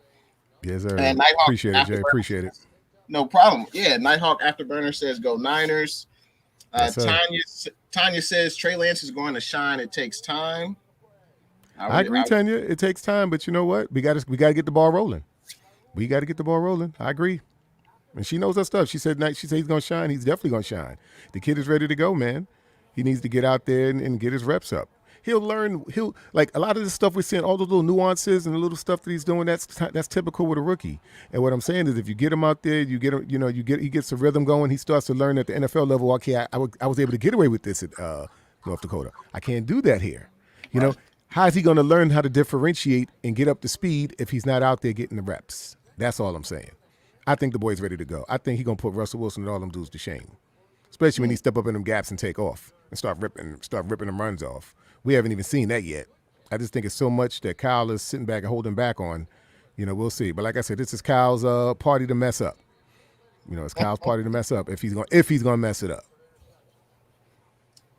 Yes, sir. And Nighthawk, appreciate it, Jay. Appreciate it. No problem. Yeah, Nighthawk Afterburner says go Niners. Yes, Tanya says Trey Lance is going to shine. It takes time. I agree, Tanya. It takes time, but you know what? We got to get the ball rolling. I agree. And she knows her stuff. She said he's going to shine. He's definitely going to shine. The kid is ready to go, man. He needs to get out there and get his reps up. He'll learn. He'll like a lot of the stuff we're seeing, all those little nuances and the little stuff that he's doing. That's typical with a rookie. And what I'm saying is, if you get him out there, he gets the rhythm going. He starts to learn at the NFL level. Okay, I was able to get away with this at North Dakota. I can't do that here. How is he going to learn how to differentiate and get up to speed if he's not out there getting the reps? That's all I'm saying. I think the boy's ready to go. I think he's going to put Russell Wilson and all them dudes to shame, especially when he step up in them gaps and take off and start ripping them runs off. We haven't even seen that yet. I just think it's so much that Kyle is sitting back and holding back on. We'll see. But like I said, this is Kyle's party to mess up. It's Kyle's party to mess up if he's going to mess it up.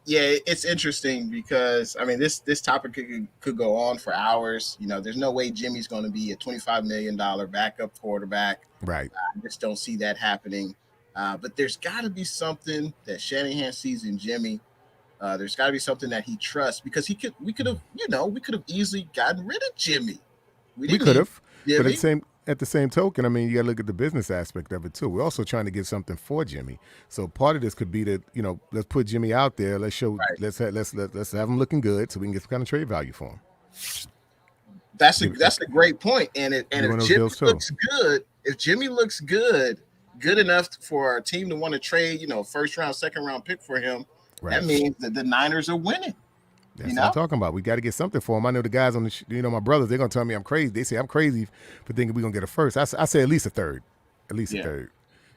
Yeah, it's interesting because this topic could go on for hours. There's no way Jimmy's going to be a $25 million backup quarterback. Right. I just don't see that happening. But there's got to be something that Shanahan sees in Jimmy. There's got to be something that he trusts because we could have easily gotten rid of Jimmy. We could have, but at the same token, you got to look at the business aspect of it too. We're also trying to get something for Jimmy. So part of this could be that let's put Jimmy out there. Let's show. Right. Let's have him looking good so we can get some kind of trade value for him. That's a great point. And if Jimmy looks good, good enough for a team to want to trade, first round, second round pick for him. Right. That means that the Niners are winning. That's what I'm talking about. We got to get something for him. I know the guys on the, my brothers, they're going to tell me I'm crazy. They say I'm crazy for thinking we're going to get a first. I say at least a third. At least a third.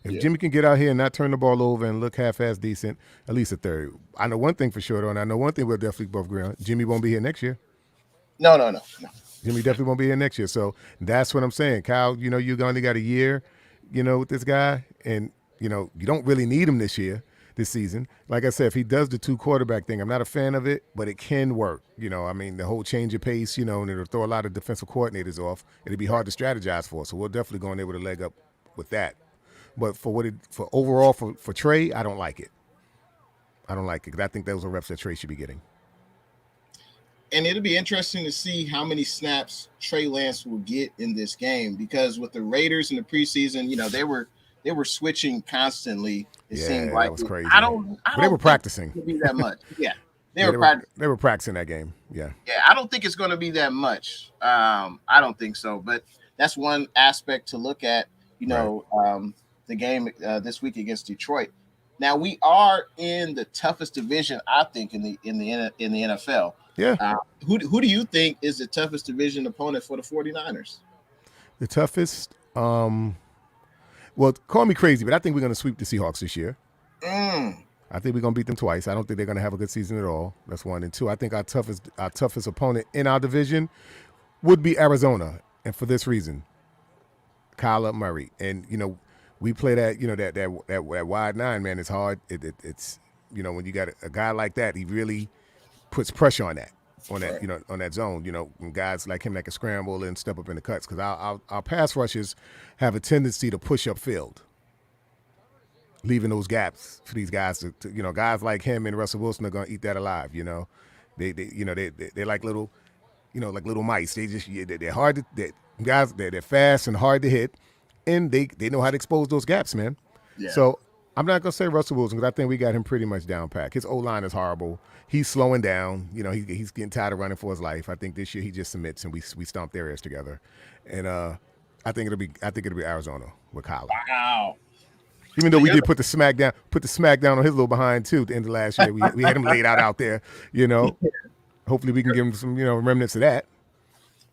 If Jimmy can get out here and not turn the ball over and look half-ass decent, at least a third. I know one thing for sure, though, and I know one thing we'll definitely both agree on. Jimmy won't be here next year. No. Jimmy definitely won't be here next year. So that's what I'm saying. Kyle, you only got a year, with this guy, and, you don't really need him this season. Like I said, if he does the 2 quarterback thing, I'm not a fan of it, but it can work. The whole change of pace, and it'll throw a lot of defensive coordinators off. It'll be hard to strategize for. So we're definitely going able to leg up with that. But for overall for Trey, I don't like it. Because I think those are reps that Trey should be getting. And it'll be interesting to see how many snaps Trey Lance will get in this game because with the Raiders in the preseason, they were switching constantly. It seemed like that was crazy. I don't they were practicing. It be that much. Yeah. They were practicing. They were practicing that game. Yeah. Yeah, I don't think it's going to be that much. I don't think so, but that's one aspect to look at. You Right. know, the game this week against Detroit. Now we are in the toughest division, I think, in the NFL. Yeah. Who do you think is the toughest division opponent for the 49ers? The toughest. Well, call me crazy, but I think we're going to sweep the Seahawks this year. I think we're going to beat them twice. I don't think they're going to have a good season at all. That's one. And two, I think our toughest opponent in our division would be Arizona, and for this reason, Kyler Murray. And we play that that wide nine, man. It's hard. It's when you got a guy like that, he really puts pressure on that. On that, Right. on that zone, when guys like him that can scramble and step up in the cuts, because our pass rushers have a tendency to push up field, leaving those gaps for these guys to guys like him and Russell Wilson are going to eat that alive. They're like little, like little mice. They're hard to they're fast and hard to hit, and they know how to expose those gaps, man. Yeah. So I'm not gonna say Russell Wilson because I think we got him pretty much down pat. His O-line is horrible. He's slowing down. He's getting tired of running for his life. I think this year he just submits and we stomp their ass together. And I think it'll be Arizona with Kyler. Wow. Even though we did put the smack down on his little behind too at the end of last year. We had him laid out there. Hopefully we can give him some remnants of that.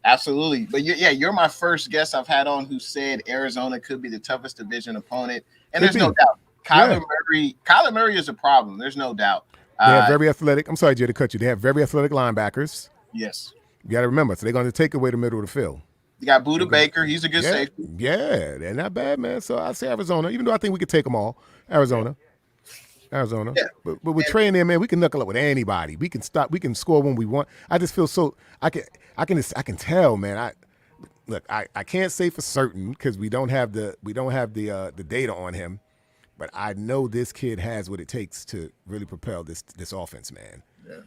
Absolutely. But you're my first guest I've had on who said Arizona could be the toughest division opponent. And there's no doubt. Kyler Murray is a problem. There's no doubt. They have very athletic. I'm sorry, Jay, to cut you. They have very athletic linebackers. Yes. You got to remember. So they're going to take away the middle of the field. You got Buda Baker. He's a good safety. Yeah, they're not bad, man. So I say Arizona, even though I think we could take them all. Arizona. Yeah. But with Trey in there, man, we can knuckle up with anybody. We can stop. We can score when we want. I just feel so. I can tell, man. I can't say for certain because we don't have the data on him. But I know this kid has what it takes to really propel this offense, man. Yeah.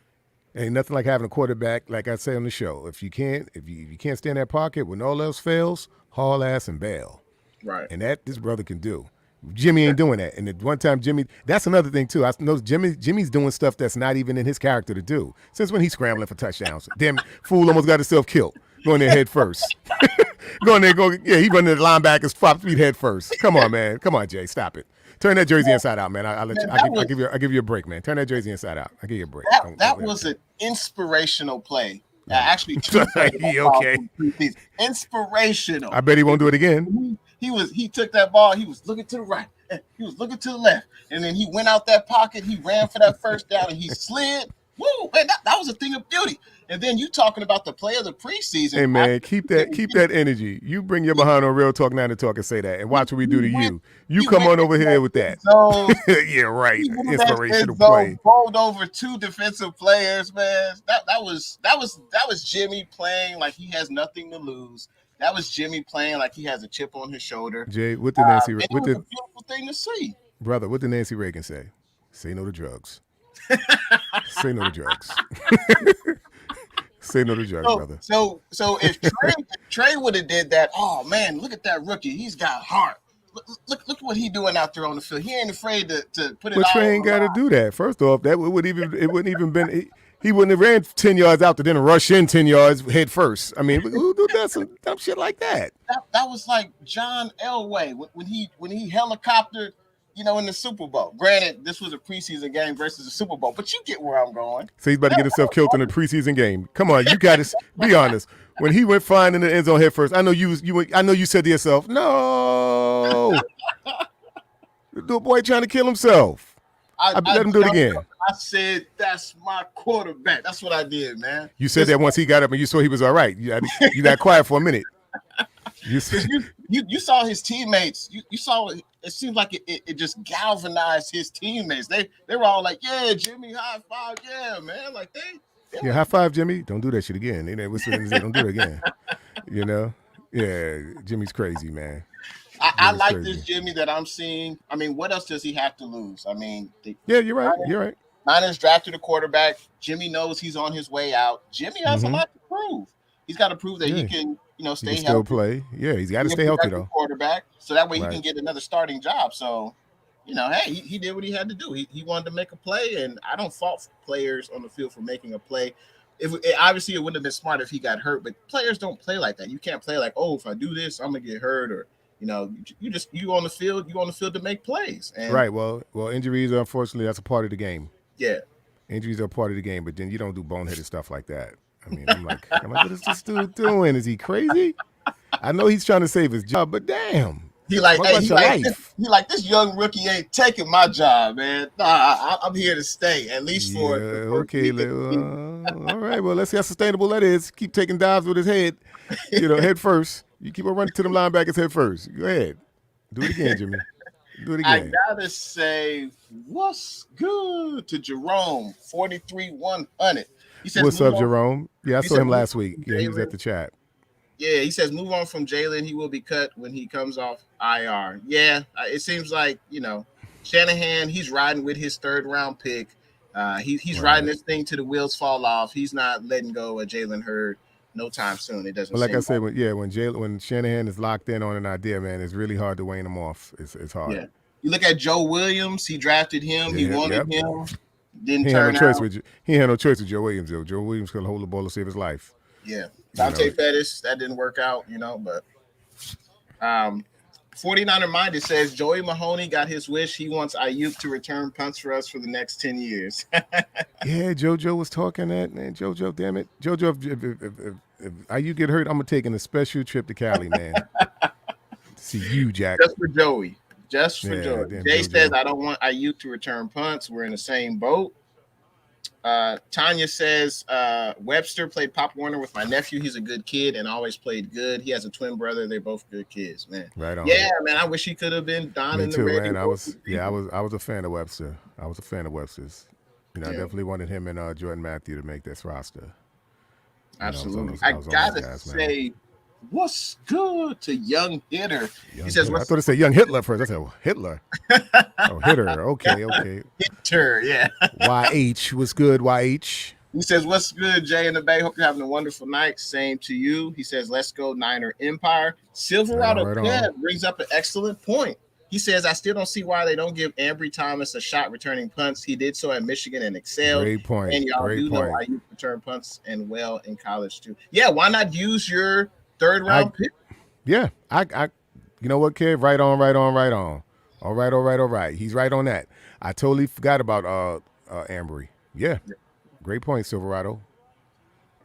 Ain't nothing like having a quarterback, like I say on the show. If you can't stay in that pocket when all else fails, haul ass and bail. Right. And that this brother can do. Jimmy ain't doing that. And at one time, Jimmy, that's another thing too. I know Jimmy's doing stuff that's not even in his character to do. Since when he's scrambling for touchdowns. Damn fool almost got himself killed. Going there head first. He running the linebackers 5 feet head first. Come on, man. Come on, Jay. Stop it. Turn that jersey inside out, man. I'll give you a break, man. Turn that jersey inside out. I'll give you a break. That was an inspirational play. Actually, okay. Inspirational. I bet he won't do it again. He took that ball. He was looking to the right. He was looking to the left, and then he went out that pocket. He ran for that first down, and he slid. Woo! Man, that was a thing of beauty. And then you talking about the play of the preseason. Hey man, keep that energy. You bring your behind on Real Talk 9 Talk and say that, and watch what we do to you. You come on over here with that. Yeah, right. Inspirational play. Rolled over 2 defensive players, man. That was Jimmy playing like he has nothing to lose. That was Jimmy playing like he has a chip on his shoulder. Jay, what did Nancy? It was a beautiful thing to see, brother. What did Nancy Reagan say? Say no to drugs. Say no to drugs. Say no to drugs, brother. So if Trey would have did that, oh man, look at that rookie. He's got heart. Look what he doing out there on the field. He ain't afraid to put it. But Trey ain't got to do that. First off, it wouldn't even been. He wouldn't have ran 10 yards out to then rush in 10 yards head first. I mean, who does some dumb shit like that? That was like John Elway when he helicoptered, in the Super Bowl. Granted, this was a preseason game versus a Super Bowl, but you get where I'm going. So he's about to get himself killed in a preseason game. Come on, you got to be honest. When he went flying in the end zone head first, I know you said to yourself, no, the boy trying to kill himself. I let him do it again. I said, that's my quarterback. That's what I did, man. You said that once he got up and you saw he was all right. You got quiet for a minute. You saw his teammates. You saw it seemed like it just galvanized his teammates. They were all like, yeah, Jimmy, high five, yeah, man. Like they high five, Jimmy. Don't do that shit again. They don't do it again. Yeah, Jimmy's crazy, man. I like this Jimmy that I'm seeing. I mean, what else does he have to lose? I mean, you're right. Niners drafted a quarterback. Jimmy knows he's on his way out. Jimmy has a lot to prove. He's got to prove that he can, stay healthy. Still play. Yeah, he's got to stay healthy though. Quarterback, so that way he can get another starting job. So, hey, he did what he had to do. He wanted to make a play, and I don't fault players on the field for making a play. Obviously it wouldn't have been smart if he got hurt, but players don't play like that. You can't play like, oh, if I do this, I'm gonna get hurt, or you on the field, to make plays. And Right. Well, injuries, unfortunately, that's a part of the game. yeah, Injuries are part of the game, but then you don't do boneheaded stuff like that. I mean, I'm like, what is this dude doing? Is he crazy? I know he's trying to save his job, but damn. He like, hey, he like this young rookie ain't taking my job, man. Nah, I'm here to stay at least for. Okay. All right. Well, let's see how sustainable that is. Keep taking dives with his head, head first. You keep on running to the linebackers head first. Go ahead. Do it again, Jimmy. Do it again. I gotta say, what's good to Jerome 43-100. He says, what's up, Jerome? Yeah, I saw him last week. Yeah, he was at the chat. Yeah, he says move on from Jalen. He will be cut when he comes off IR. Yeah, it seems like Shanahan. He's riding with his 3rd round pick. He's riding this thing till the wheels fall off. He's not letting go of Jalen Hurd no time soon. It doesn't. But like I said, when Shanahan is locked in on an idea, man, it's really hard to wane him off. It's hard. Yeah. You look at Joe Williams. He drafted him. He wanted him. Didn't he turn had no choice out. He had no choice with Joe Williams, though. Joe Williams could hold the ball to save his life. Yeah. Dante Pettis, that didn't work out, but 49er Minded says Joey Mahoney got his wish. He wants Ayuk to return punts for us for the next 10 years. Yeah, JoJo was talking that, man. JoJo, damn it. JoJo, if Ayuk get hurt, I'm going to take a special trip to Cali, man. See you, Jack. Just for Joey. Joey. Jay says, I don't want Ayuk to return punts. We're in the same boat. Tanya says Webster played Pop Warner with my nephew. He's a good kid and always played good. He has a twin brother. They're both good kids, man. Right on. Yeah, man. I wish he could have been Don in the too, Red. Man. I was a fan of Webster. I was a fan of Webster's. I definitely wanted him and Jordan Matthew to make this roster. Absolutely. I gotta say, what's good to Young Hitter? He says, I thought it said Young Hitler first. I said, well, Hitler. Oh, Hitter. Okay. Hitter, yeah. YH, what's good, YH? He says, what's good, Jay and the Bay? Hope you're having a wonderful night. Same to you. He says, let's go Niner Empire. Silverado Kev brings up an excellent point. He says, I still don't see why they don't give Ambry Thomas a shot returning punts. He did so at Michigan and excelled. Great point. And y'all know why you return punts and well in college too. Yeah, why not use your 3rd round pick? Yeah, I you know what, kid? Right on. All right. He's right on that. I totally forgot about Ambry. Yeah. Great point, Silverado.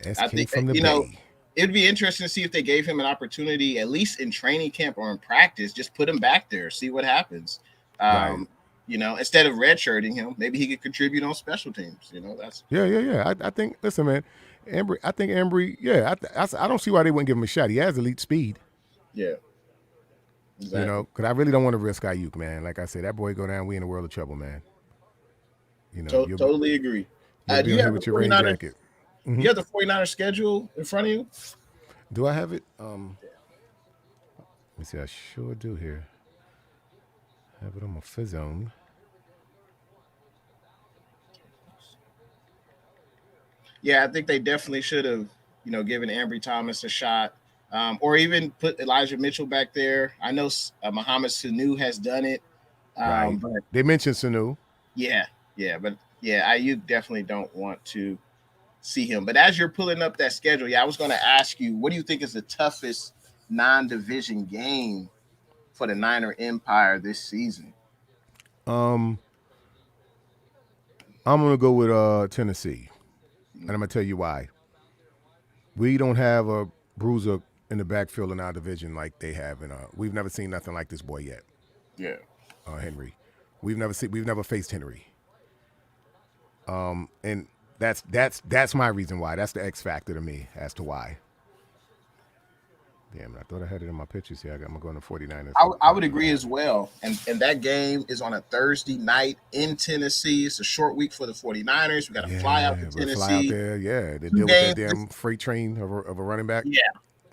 I think from the Bay. It'd be interesting to see if they gave him an opportunity, at least in training camp or in practice. Just put him back there, see what happens. Instead of redshirting him, maybe he could contribute on special teams. That's I think. Listen, man, Ambry. Yeah, I don't see why they wouldn't give him a shot. He has elite speed. Yeah. Exactly. Because I really don't want to risk Ayuk, man. Like I said, that boy go down, we in the world of trouble, man. Totally agree. Do you have with your rain jacket? You have the 49er schedule in front of you? Do I have it? Let me see. I sure do here. I have it on my Fizzone. Yeah, I think they definitely should have, given Ambry Thomas a shot, or even put Elijah Mitchell back there. I know Mohamed Sanu has done it. Right. But they mentioned Sanu. Yeah, you definitely don't want to see him. But as you're pulling up that schedule, I was going to ask you, what do you think is the toughest non-division game for the Niner Empire this season? I'm going to go with Tennessee, and I'm going to tell you why. We don't have a bruiser in the backfield in our division like they have we've never seen nothing like this boy yet. Yeah. Henry. We've never faced Henry. And that's my reason why. That's the X factor to me as to why. Damn, I thought I had it in my pictures here. I'm going to 49ers. I would agree as well. And that game is on a Thursday night in Tennessee. It's a short week for the 49ers. We got to fly out to Tennessee. Fly out there, They deal with that damn freight train of a running back. Yeah.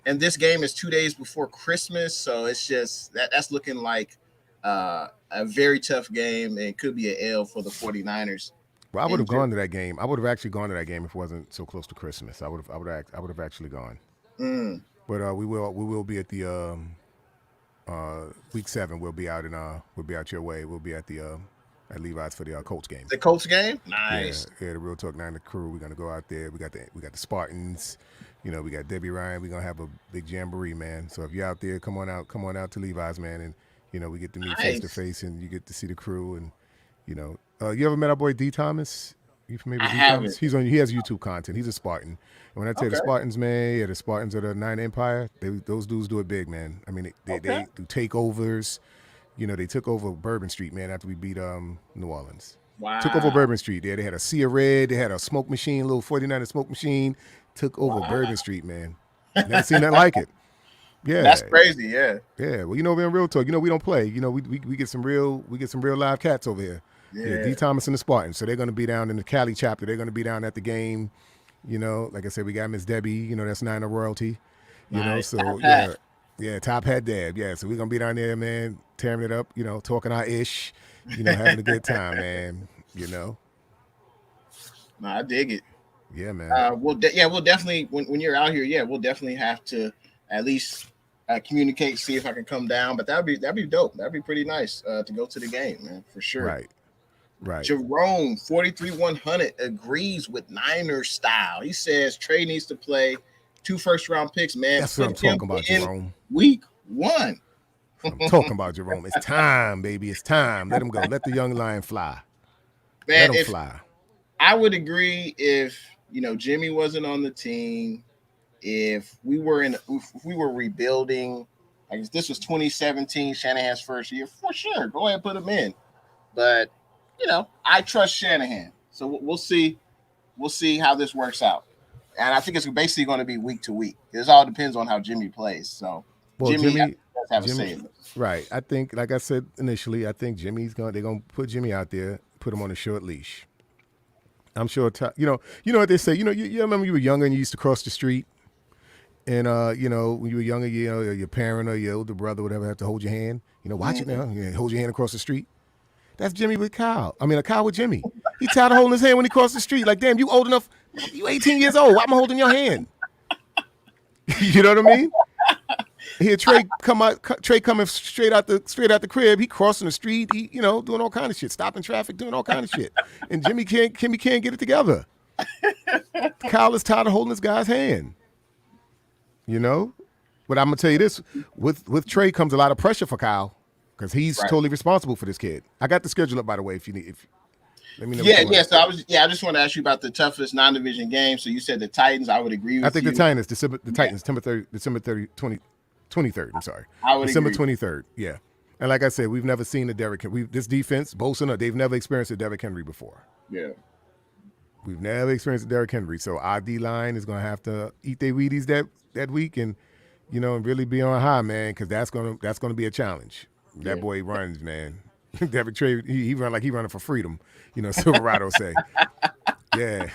And this game is 2 days before Christmas. So it's just that's looking like a very tough game. And it could be an L for the 49ers. Well, I would have gone to that game. I would have actually gone to that game if it wasn't so close to Christmas. I would have actually gone. But we will be at the week 7 we'll be out your way. We'll be at Levi's for the Colts game. The Colts game? Yeah, Nice. yeah, the Real Talk 9 crew. We're gonna go out there. We got the Spartans. We got Debbie Ryan. We're gonna have a big jamboree, man. So if you're out there, come on out to Levi's, man, and we get to meet face to Nice. face, and you get to see the crew, and you ever met our boy D Thomas? You familiar I with D Thomas? haven't. He has YouTube content. He's a Spartan. And when I tell you the Okay. Spartans, man, yeah, the Spartans of the Nine Empire, those dudes do it big, man. I mean, Okay. they do takeovers. They took over Bourbon Street, man, after we beat New Orleans. Took over Wow. Bourbon Street. They had a Sea of Red. They had a smoke machine, little 49er smoke machine. Took over Wow. Bourbon Street, man. Never seen nothing like it. That's Yeah, crazy. Yeah. yeah. Well, we're in real talk. We don't play. We get some real live cats over here. Yeah, Yeah. D Thomas and the Spartans. So they're gonna be down in the Cali chapter. They're gonna be down at the game. Like I said, we got Miss Debbie. That's Niner royalty. Nice. So Top yeah, hat. yeah, top hat dad. Yeah, so we're gonna be down there, man, tearing it up. Talking our ish. Having a good time, man. No, I dig it. Yeah, man. We'll definitely when you're out here, yeah, we'll definitely have to at least communicate, see if I can come down. But that'd be dope. That'd be pretty nice to go to the game, man, for sure. Right, right. Jerome 43-100 agrees with Niners style. He says Trey needs to play 2 first-round picks, man. That's what I'm Put him talking about, in Jerome. week 1. I'm talking about Jerome. It's time, baby. It's time. Let him go. Let the young lion fly. Let Man, him if fly. I would agree if Jimmy wasn't on the team, if we were rebuilding, like if this was 2017, Shanahan's first year, for sure, go ahead and put him in. But I trust Shanahan, so we'll see. We'll see how this works out, and I think it's basically going to be week to week. It all depends on how Jimmy plays. So Well, Jimmy, I Jimmy, think, does have a say Jimmy, in this. right. I think, like I said initially, I think they're gonna put Jimmy out there, put him on a short leash. I'm sure. You know what they say. You remember you were younger and you used to cross the street, and when you were younger, your parent or your older brother, whatever, have to hold your hand. Watch it now. Yeah, hold your hand across the street. That's Jimmy with Kyle. I mean, a Kyle with Jimmy. He tired of holding his hand when he crossed the street. Like, damn, you old enough. You 18 years old. Why am I holding your hand? You know what I mean? Here, Trey coming straight out the crib. He crossing the street. He, doing all kind of shit, stopping traffic, doing all kind of shit. And Jimmy can't get it together. Kyle is tired of holding this guy's hand. But I'm gonna tell you this: with Trey comes a lot of pressure for Kyle because he's Right. totally responsible for this kid. I got the schedule up, by the way. If you need, let me know. Yeah, yeah. So I just want to ask you about the toughest non-division game. So you said the Titans. I would agree with I think you. the Titans, December 23rd. I'm sorry, I would December agree. 23rd. Yeah, and like I said, we've never seen a Derrick. This defense, Bolson, they've never experienced a Derrick Henry before. Yeah. We've never experienced a Derrick Henry, so our D line is going to have to eat their Wheaties that week, and and really be on high, man, because that's gonna be a challenge. That Yeah. boy runs, man. Derrick Trey, he run like he running for freedom. Silverado say, yeah,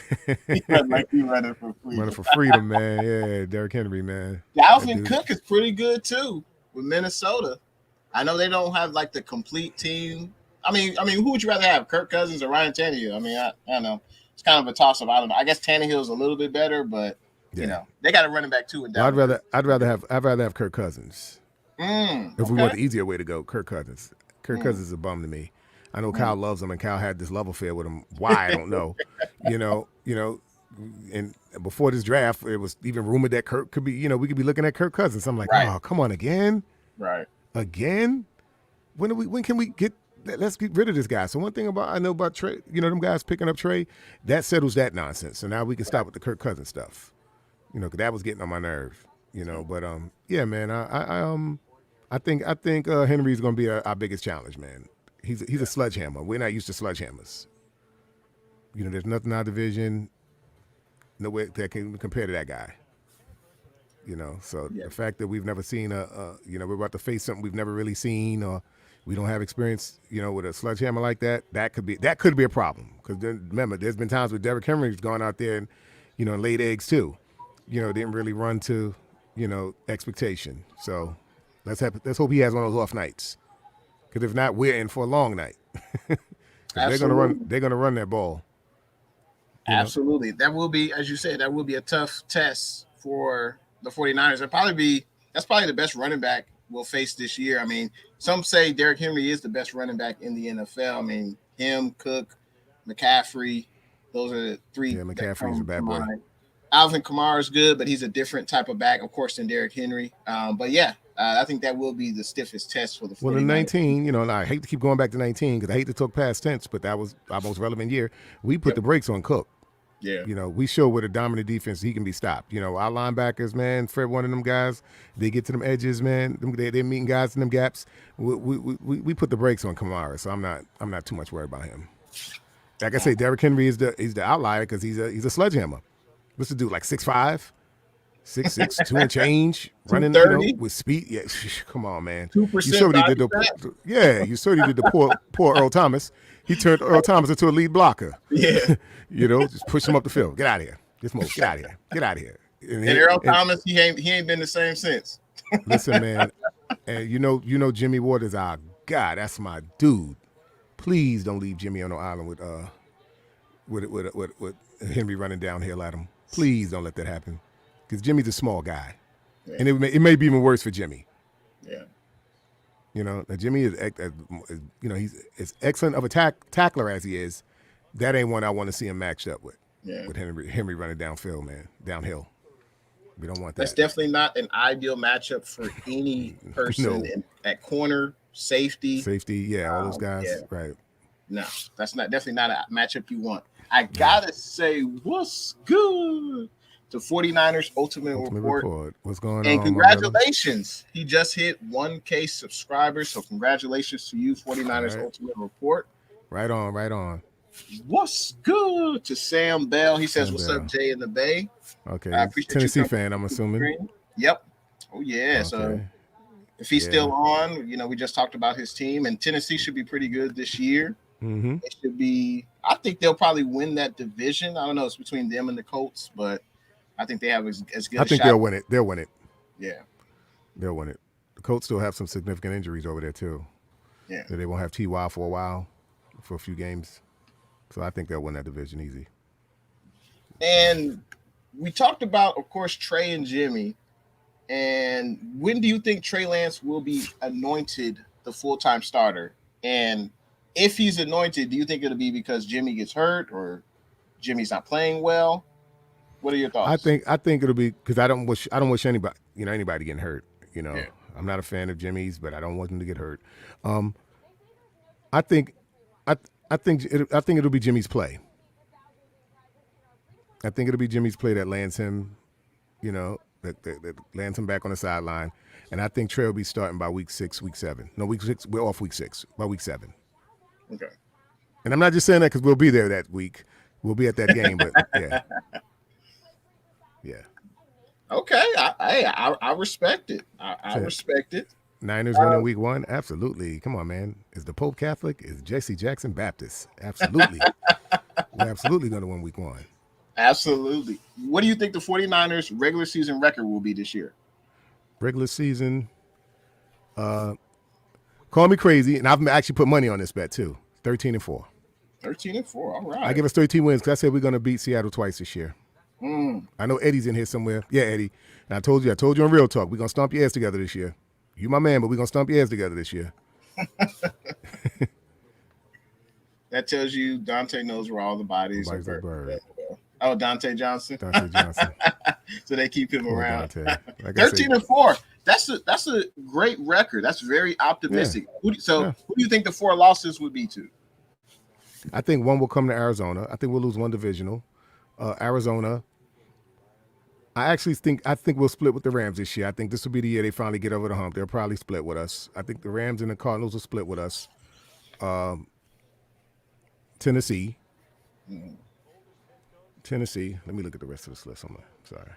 He run like he running for free. running for freedom, man. Yeah, Derrick Henry, man. That Dalvin dude- Cook is pretty good too with Minnesota. I know they don't have like the complete team. I mean, who would you rather have, Kirk Cousins or Ryan Tannehill? I mean, I don't know. It's kind of a toss up. I don't know. I guess Tannehill's a little bit better, but Yeah. they got a running back too. In Well, Dalvin. I'd rather have Kirk Cousins. If we okay. want the easier way to go, Kirk Cousins. Kirk Cousins is a bum to me. I know Kyle loves him, and Kyle had this love affair with him. Why, I don't know. And before this draft, it was even rumored that Kirk could be, we could be looking at Kirk Cousins. I'm like, Right. oh, come on, again? Right. Again? When can we let's get rid of this guy. So one thing I know about Trey, them guys picking up Trey, that settles that nonsense. So now we can stop with the Kirk Cousins stuff. Because that was getting on my nerve. But yeah, man, I think Henry's going to be our biggest challenge, man. He's a sledgehammer. We're not used to sledgehammers. There's nothing in our division, no way that can compare to that guy. So Yeah. the fact that we've never seen we're about to face something we've never really seen, or we don't have experience, with a sledgehammer like that, that could be a problem. Because remember, there's been times where Derrick Henry's gone out there and, and laid eggs too. Didn't really run to, expectation. So let's hope he has one of those off nights. Because if not, we're in for a long night. 'Cause Absolutely. they're gonna run that ball. Absolutely. That will be, as you said, that will be a tough test for the 49ers. That's probably the best running back will face this year. I mean, some say Derrick Henry is the best running back in the NFL. I mean, him, Cook, McCaffrey, those are the three Yeah, that McCaffrey's a come to bad boy. mind. Alvin Kamara is good, but he's a different type of back, of course, than Derrick Henry. But yeah, I think that will be the stiffest test for the 49ers. Well, in 19, you know, and I hate to keep going back to 19 because I hate to talk past tense, but that was our most relevant year. We put the brakes on Cook. Yeah. You know, we show with a dominant defense he can be stopped. You know, our linebackers, man, Fred, one of them guys, they get to them edges, man. They're meeting guys in them gaps. We put the brakes on Kamara, so I'm not too much worried about him. Like I say, Derrick Henry is the outlier because he's a sledgehammer. What's the dude, like 6'5", 6'6", 2 and change, running, you know, with speed? Yeah, come on, man. 2% You saw what he did you saw what he did to poor Earl Thomas. He turned Earl Thomas into a lead blocker. Yeah. You know, just push him up the field. Get out of here. Just move. Get out of here. Get out of here. And Earl Thomas, he ain't been the same since. Listen, man, and you know Jimmy Ward is our God. That's my dude. Please don't leave Jimmy on the island with Henry running downhill at him. Please don't let that happen, because Jimmy's a small guy, and it may be even worse for Jimmy. Yeah. You know, Jimmy is you know, he's as excellent of a tackler as he is. That ain't one I want to see him matched up with. Yeah. With Henry running downhill. We don't want that. That's definitely not an ideal matchup for any person at corner, safety. Yeah, all those guys. Yeah. Right. No, that's definitely not a matchup you want. I gotta say, what's good? The 49ers Ultimate Report. What's going on? And congratulations. He just hit 1K subscribers. So congratulations to you, 49ers Ultimate Report. Right on. What's good to Sam Bell? He says, what's up, Jay in the Bay? Okay. I appreciate Tennessee fan, I'm assuming. Yep. Oh, yeah. Okay. So if he's still on, you know, we just talked about his team, and Tennessee should be pretty good this year. Mm-hmm. It should be, I think they'll probably win that division. I don't know. It's between them and the Colts, but I think they have as good a shot. I think they'll win it. They'll win it. Yeah. They'll win it. The Colts still have some significant injuries over there, too. Yeah. They won't have T.Y. for a while, for a few games. So I think they'll win that division easy. And we talked about, of course, Trey and Jimmy. And when do you think Trey Lance will be anointed the full-time starter? And if he's anointed, do you think it'll be because Jimmy gets hurt or Jimmy's not playing well? What are your thoughts? I think it'll be because I don't wish anybody getting hurt. You know, I'm not a fan of Jimmy's, but I don't want him to get hurt. I think it'll be Jimmy's play. I think it'll be Jimmy's play that lands him, you know, that lands him back on the sideline. And I think Trey will be starting by week 6, week 7. No, week 6, we're off week 6, by week 7. Okay. And I'm not just saying that because we'll be there that week. We'll be at that game, but yeah. Yeah. Okay. I respect it. I respect it. Niners winning week 1? Absolutely. Come on, man. Is the Pope Catholic? Is Jesse Jackson Baptist? Absolutely. We're absolutely going to win week 1. Absolutely. What do you think the 49ers regular season record will be this year? Regular season, call me crazy, and I've actually put money on this bet too. 13-4. 13-4. All right. I give us 13 wins because I said we're going to beat Seattle twice this year. I know Eddie's in here somewhere. Yeah, Eddie. And I told you on Real Talk, we're going to stomp your ass together this year. You my man, but we're going to stomp your ass together this year. That tells you Dante knows where all the bodies are buried. Oh, Dante Johnson. So they keep him around. Like 13-4. That's a great record. That's very optimistic. Yeah. Who do you think the 4 losses would be to? I think one will come to Arizona. I think we'll lose one divisional. Arizona. I think we'll split with the Rams this year. I think this will be the year they finally get over the hump. They'll probably split with us. I think the Rams and the Cardinals will split with us. Tennessee. Tennessee. Let me look at the rest of this list. I'm sorry.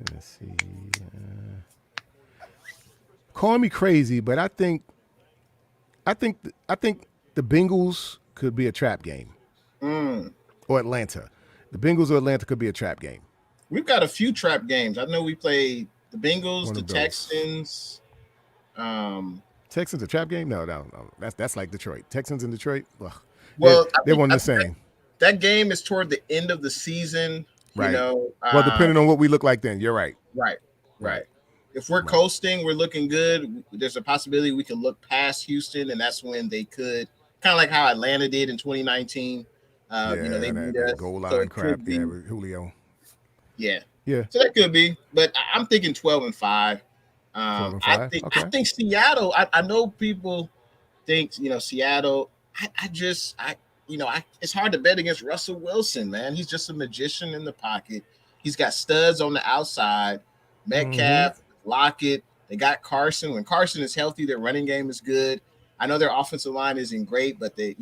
Tennessee. Call me crazy, but I think the Bengals could be a trap game. Or Atlanta. The Bengals or Atlanta could be a trap game. We've got a few trap games. I know we played the Bengals, the Texans. Texans a trap game? No. That's like Detroit. Texans in Detroit. Ugh. Well, they're one the same. That game is toward the end of the season. You Right. know, Well, depending on what we look like then. You're right. right, Right. right. If we're Right. coasting, we're looking good. There's a possibility we can look past Houston, and that's when they could kind of like how Atlanta did in 2019. They Yeah, beat that us, goal so line it crap. could Yeah, be with Julio. yeah. Yeah. So that could be, but I'm thinking 12-5. 12-5. I Okay. think Seattle. I know people think Seattle. It's hard to bet against Russell Wilson, man. He's just a magician in the pocket. He's got studs on the outside, Mm-hmm. Metcalf, Lockett. They got Carson. When Carson is healthy, their running game is good. I know their offensive line isn't great, but they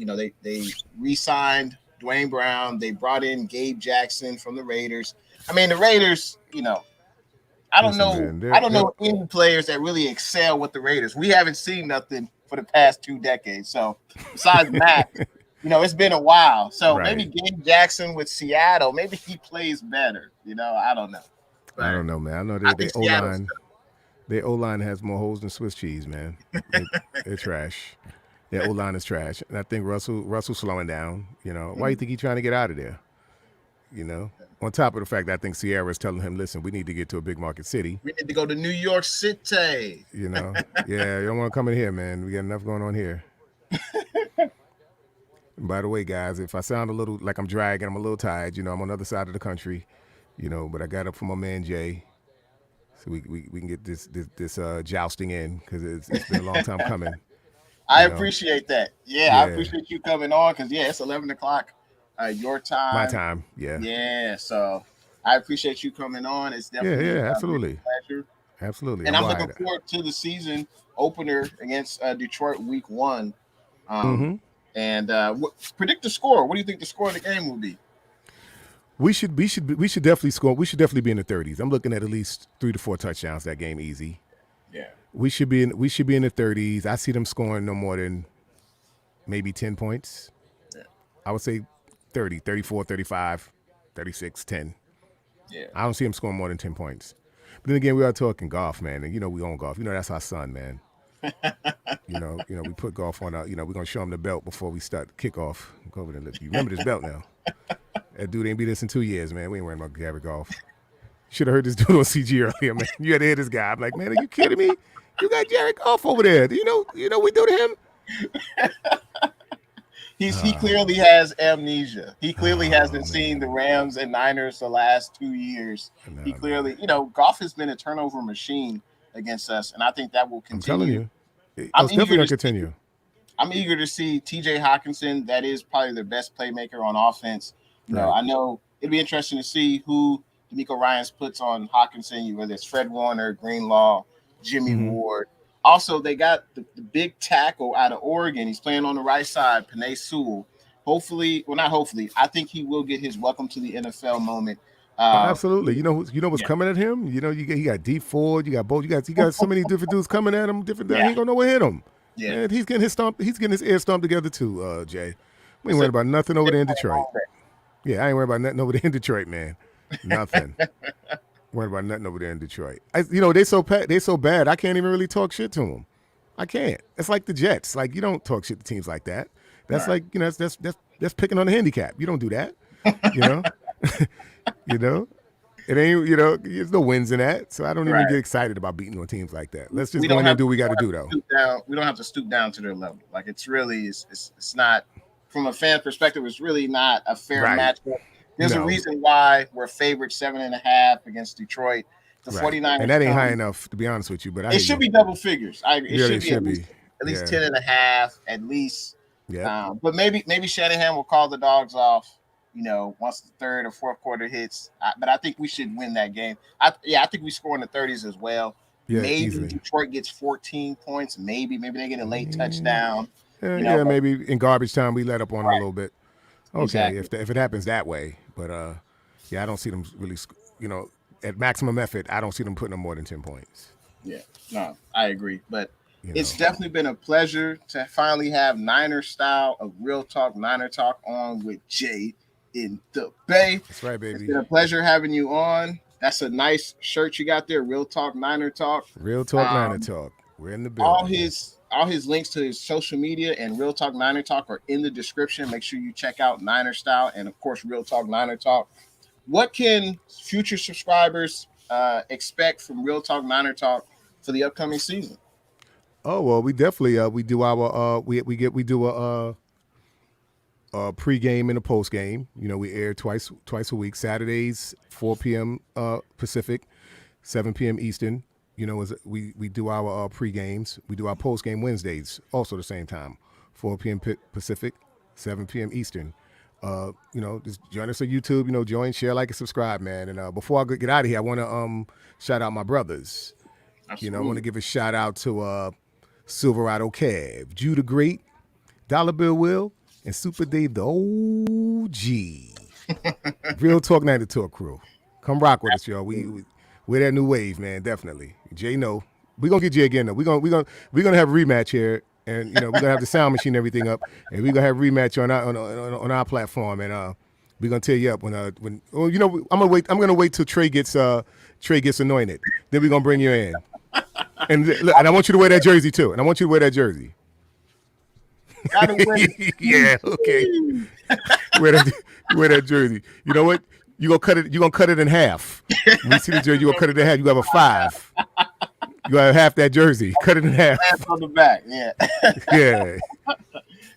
re-signed Dwayne Brown. They brought in Gabe Jackson from the Raiders. I mean, the Raiders, I don't Listen, know. man. I don't know any players that really excel with the Raiders. We haven't seen nothing for the past 2 decades. So besides Mac, it's been a while. So maybe Right. Gabe Jackson with Seattle, maybe he plays better. I don't know. I But don't know, man. I know I they think O Seattle's line. Their O line has more holes than Swiss cheese, man. They're trash. Their O line is trash, and I think Russell's slowing down. Why do you think he's trying to get out of there? On top of the fact that I think Sierra's telling him, listen, we need to get to a big market city. we need to go to New York City. Yeah, you don't want to come in here, man. We got enough going on here. And by the way, guys, if I sound a little like I'm dragging, I'm a little tired. I'm on the other side of the country, but I got up for my man Jay, so we can get this jousting in because it's been a long time coming. I You know, appreciate that. Yeah, I yeah, appreciate you coming on because it's 11 o'clock your my time. time, yeah, Yeah, so I appreciate you coming on. It's definitely yeah, been absolutely, a pleasure. absolutely. And I'm I'm looking wide. forward to the season opener against Detroit Week 1. Um, Mm-hmm. and predict the score. What do you think the score of the game will be? We should definitely score. We should definitely be in the 30s. I'm looking at least 3 to 4 touchdowns that game easy. Yeah, We should be in the 30s. I see them scoring no more than maybe 10 points. yeah, I would say 30, 34, 35, 36, 10. yeah. I don't see him scoring more than 10 points. But then again, we are talking golf, man. And we own golf. That's our son, man. We put golf on our, we're going to show him the belt before we start kickoff. Go over there and look. You remember this belt now. That dude ain't be this in 2 years, man. We ain't worrying about Gary Golf. Should have heard this dude on CG earlier, man. You had to hear this guy. I'm like, man, are you kidding me? You got Jared Goff over there. Do you know what we do to him? He clearly has amnesia. He clearly Oh, hasn't seen the Rams and Niners the last 2 years. No, He man. clearly, Goff has been a turnover machine against us, and I think that will I'm telling continue. you. I'm It's definitely eager going to to continue. I'm eager to see TJ Hawkinson. That is probably the best playmaker on offense. Right. I know it'd be interesting to see who D'Amico Ryans puts on Hawkinson, whether it's Fred Warner, Greenlaw, Jimmy Mm-hmm. Ward. Also, they got the big tackle out of Oregon. He's playing on the right side, Panay Sewell. Hopefully, well, not hopefully. I think he will get his welcome to the NFL moment. Oh, Uh, absolutely. What's yeah, coming at him? You got D Ford, you got both, you got so many different dudes coming at him, different he yeah, ain't gonna know what hit him. yeah. And he's getting his ear stomped together too, Jay. We ain't It's a worried about nothing over there in different Detroit. moment. Yeah, I ain't worried about nothing over there in Detroit, man. Nothing. Worried about nothing over there in Detroit. They so bad. I can't even really talk shit to them. I can't. It's like the Jets. Like you don't talk shit to teams like that. All That's right. like that's picking on the handicap. You don't do that. You know. you know. It ain't. There's no wins in that. So I don't even Right. get excited about beating on teams like that. Let's just We go don't in there have and do what we we got don't to have do to though. stoop down. We don't have to stoop down to their level. Like it's not from a fan perspective. It's really not a fair Right. matchup. There's a No. reason why we're favored 7.5 against Detroit. The Right. 49ers And that ain't high come. enough to be honest with you. But I It hear should you. be double figures. It Yeah, should it be at should least be. at least Yeah. 10.5 at least. Yep. But maybe Shanahan will call the dogs off. Once the third or fourth quarter hits. But I think we should win that game. I think we score in the 30s as well. Yeah. Maybe Easily. Detroit gets 14 points. Maybe they get a late Yeah. touchdown. Yeah. But Maybe in garbage time we let up on them a right, little bit. Okay, exactly. if it happens that way, but yeah, I don't see them really. At maximum effort, I don't see them putting them more than 10 points. Yeah, no, I agree. But You it's know, definitely been a pleasure to finally have Niner style of Real Talk, Niner Talk on with Jay in the Bay. that's right, It's baby. been a pleasure having you on. That's a nice shirt you got there, Real Talk, Niner Talk. Real talk, Niner Um, talk. We're in the all building. his links to his social media and Real Talk Niner Talk are in the description. Make sure you check out Niner Style and of course Real Talk Niner Talk. what can future subscribers expect from Real Talk Niner Talk for the upcoming season? Oh well, we definitely we do our we do a pregame and a postgame. You know, we air twice a week. Saturdays 4 p.m. Pacific, 7 p.m. Eastern. You know, we do our pre-games. We do our post-game Wednesdays, also the same time, 4 p.m. Pacific, 7 p.m. Eastern. You know, just join us on YouTube. You know, join, share, like, and subscribe, man. And before I get out of here, I want to shout out my brothers. Absolutely. You know, I want to give a shout out to Silverado Cav, Jew the Great, Dollar Bill Will, and Super Dave the OG. Real Talk 9 Talk crew. Come rock with us, y'all. We're that new wave, man. Definitely. Jay, no, we're gonna get Jay again though. We're gonna have a rematch here, and you know we're gonna have the sound machine and everything up, and we're gonna have a rematch on our platform, and we're gonna tear you up when well, you know, I'm gonna wait till Trey gets anointed, then we're gonna bring you in, and look, and I want you to wear that jersey too, and I want you to wear that jersey. Gotta wear yeah, okay. wear that jersey. You know what? You're gonna cut it in half. When you see the jersey, you're gonna cut it in half. You have a 5. You have half that jersey. Cut it in half. Half on the back, yeah. Yeah.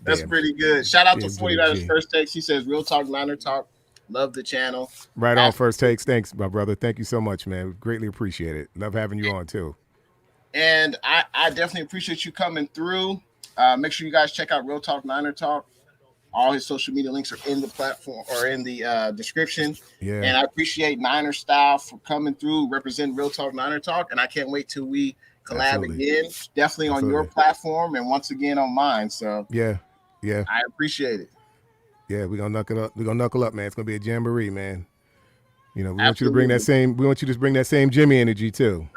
That's pretty good. Shout out to 49ers First Takes. He says Real Talk Niner Talk. Love the channel. Right on, First Takes. Thanks, my brother. Thank you so much, man. Greatly appreciate it. Love having you on too. And I definitely appreciate you coming through. Make sure you guys check out Real Talk Niner Talk. All his social media links are in the platform or in the description. Yeah. And I appreciate 9erstyle for coming through, representing Real Talk Niner Talk. And I can't wait till we collab again. Definitely on your platform and once again on mine. So yeah. I appreciate it. Yeah, we're gonna knuckle up. We're gonna knuckle up, man. It's gonna be a jamboree, man. You know, we want you to bring that same. We want you to bring that same Jimmy energy too.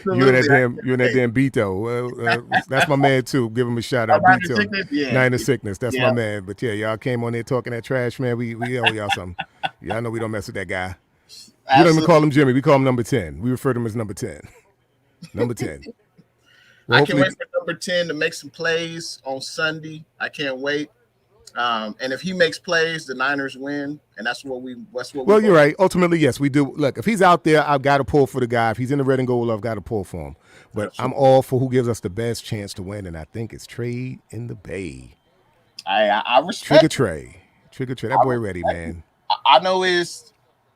You and that damn Beto. That's my man too. Give him a shout out, Beto. Niner Sickness. That's my man. But yeah, y'all came on there talking that trash, man. We owe y'all something. Y'all know we don't mess with that guy. We don't even call him Jimmy. We call him number 10. We refer to him as number 10. Number 10. Well, I can't wait for number 10 to make some plays on Sunday. I can't wait. And if he makes plays, the Niners win, and that's what we. Well, you're right. Ultimately, yes, we do. Look, if he's out there, I've got to pull for the guy. If he's in the red and gold, I've got to pull for him. But absolutely. I'm all for who gives us the best chance to win, and I think it's Trey in the Bay. I respect Trigger Trey. That boy ready, man. I know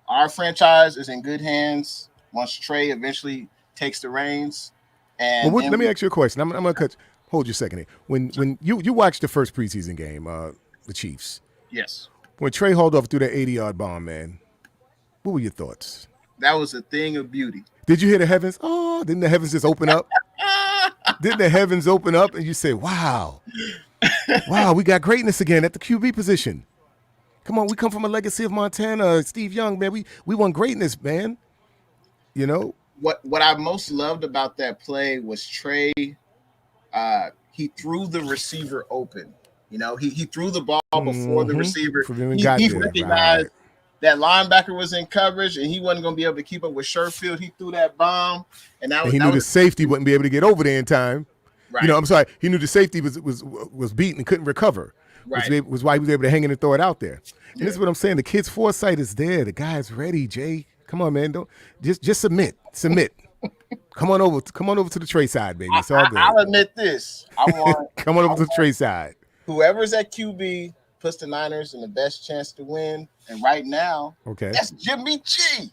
our franchise is in good hands once Trey eventually takes the reins. And let me ask you a question. I'm gonna hold you a second here. When you watched the first preseason game, the Chiefs. Yes. When Trey hauled off through that 80-yard bomb, man, what were your thoughts? That was a thing of beauty. Did you hear the heavens? Oh, didn't the heavens just open up? Didn't the heavens open up and you say, wow, we got greatness again at the QB position. Come on, we come from a legacy of Montana, Steve Young, man. We won greatness, man. You know? What I most loved about that play was Trey, he threw the receiver open. You know, he threw the ball before the receiver. He recognized that linebacker was in coverage and he wasn't going to be able to keep up with Sherfield. He threw that bomb, and he knew the safety wouldn't be able to get over there in time. Right. You know, I'm sorry. He knew the safety was beaten and couldn't recover. Right. Which was why he was able to hang in and throw it out there. And this is what I'm saying. The kid's foresight is there. The guy's ready, Jay. Come on, man. Don't just submit. Come on over to the Trey side, baby. It's all good. I'll admit this. Come on over to the Trey side. Whoever's at QB puts the Niners in the best chance to win. And right now, that's Jimmy G.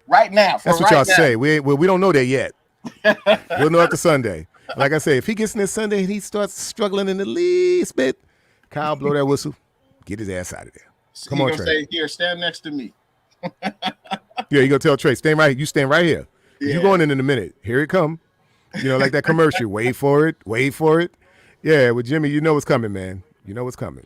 Right now. That's what y'all say. We don't know that yet. We'll know after Sunday. Like I say, if he gets in this Sunday and he starts struggling in the least bit, Kyle, blow that whistle. Get his ass out of there. Come on, Trey. Say, here, stand next to me. Yeah, you gonna tell Trey, stand right here. You stand right here. Yeah. You going in a minute. Here it come. You know, like that commercial. Wait for it. Yeah, with Jimmy, you know what's coming, man. You know what's coming.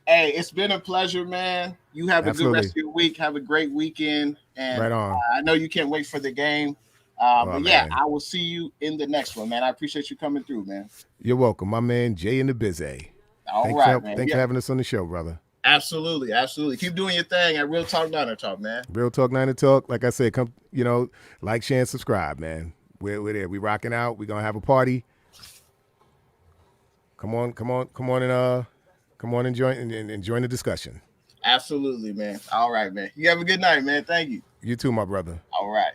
Hey, it's been a pleasure, man. You have a good rest of your week. Have a great weekend. And right on. I know you can't wait for the game. But yeah, I will see you in the next one, man. I appreciate you coming through, man. You're welcome, my man, Jay in the Bizay. Thanks for having us on the show, brother. Absolutely. Keep doing your thing at Real Talk Niner Talk, man. Real Talk Niner Talk. Like I said, come, like, share, and subscribe, man. We're there. We rocking out. We're gonna have a party. Come on and join the discussion. Absolutely, man. All right, man. You have a good night, man. Thank you. You too, my brother. All right.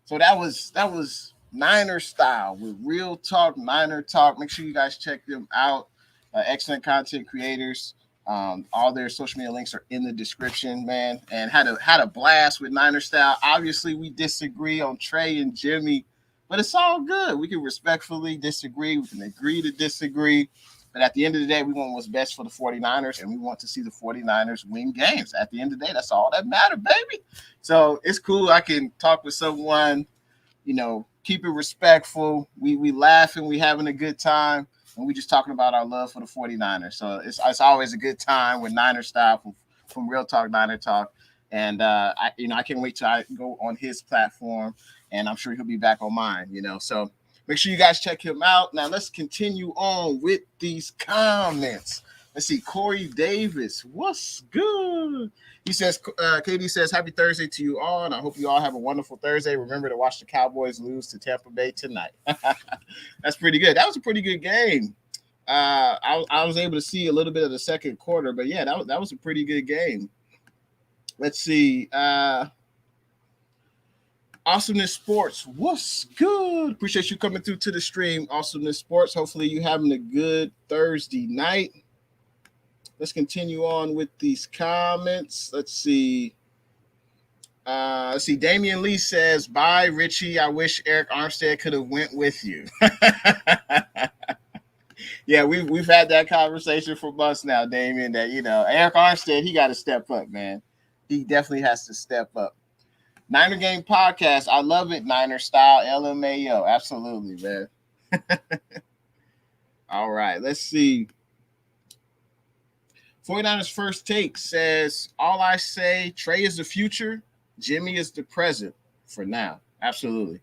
So that was Niner Style with Real Talk, Niner Talk. Make sure you guys check them out. Excellent content creators. All their social media links are in the description, man. And had a blast with Niner Style. Obviously, we disagree on Trey and Jimmy, but it's all good. We can respectfully disagree. We can agree to disagree. But at the end of the day, we want what's best for the 49ers, and we want to see the 49ers win games. At the end of the day, that's all that matters, baby. So it's cool. I can talk with someone, keep it respectful. We laughing, we having a good time, and we just talking about our love for the 49ers. So it's always a good time with Niner Style from Real Talk, Niner Talk. And I can't wait till I go on his platform, and I'm sure he'll be back on mine, So make sure you guys check him out. Now let's continue on with these comments. Let's see, Corey Davis, what's good? He says, KD says, happy Thursday to you all, and I hope you all have a wonderful Thursday. Remember to watch the Cowboys lose to Tampa Bay tonight. That's pretty good. That was a pretty good game. I was able to see a little bit of the second quarter, but yeah, that was a pretty good game. Let's see. Awesomeness Sports, what's good? Appreciate you coming through to the stream, Awesomeness Sports. Hopefully you having a good Thursday night. Let's continue on with these comments. Let's see. Damian Lee says, bye, Richie. I wish Eric Armstead could have went with you. Yeah, we've had that conversation for months now, Damian, that, Eric Armstead, he got to step up, man. He definitely has to step up. Niner Game Podcast. I love it. Niner Style, LMAO. Absolutely, man. All right, let's see. 49ers First Take says, all I say, Trey is the future, Jimmy is the present for now. Absolutely.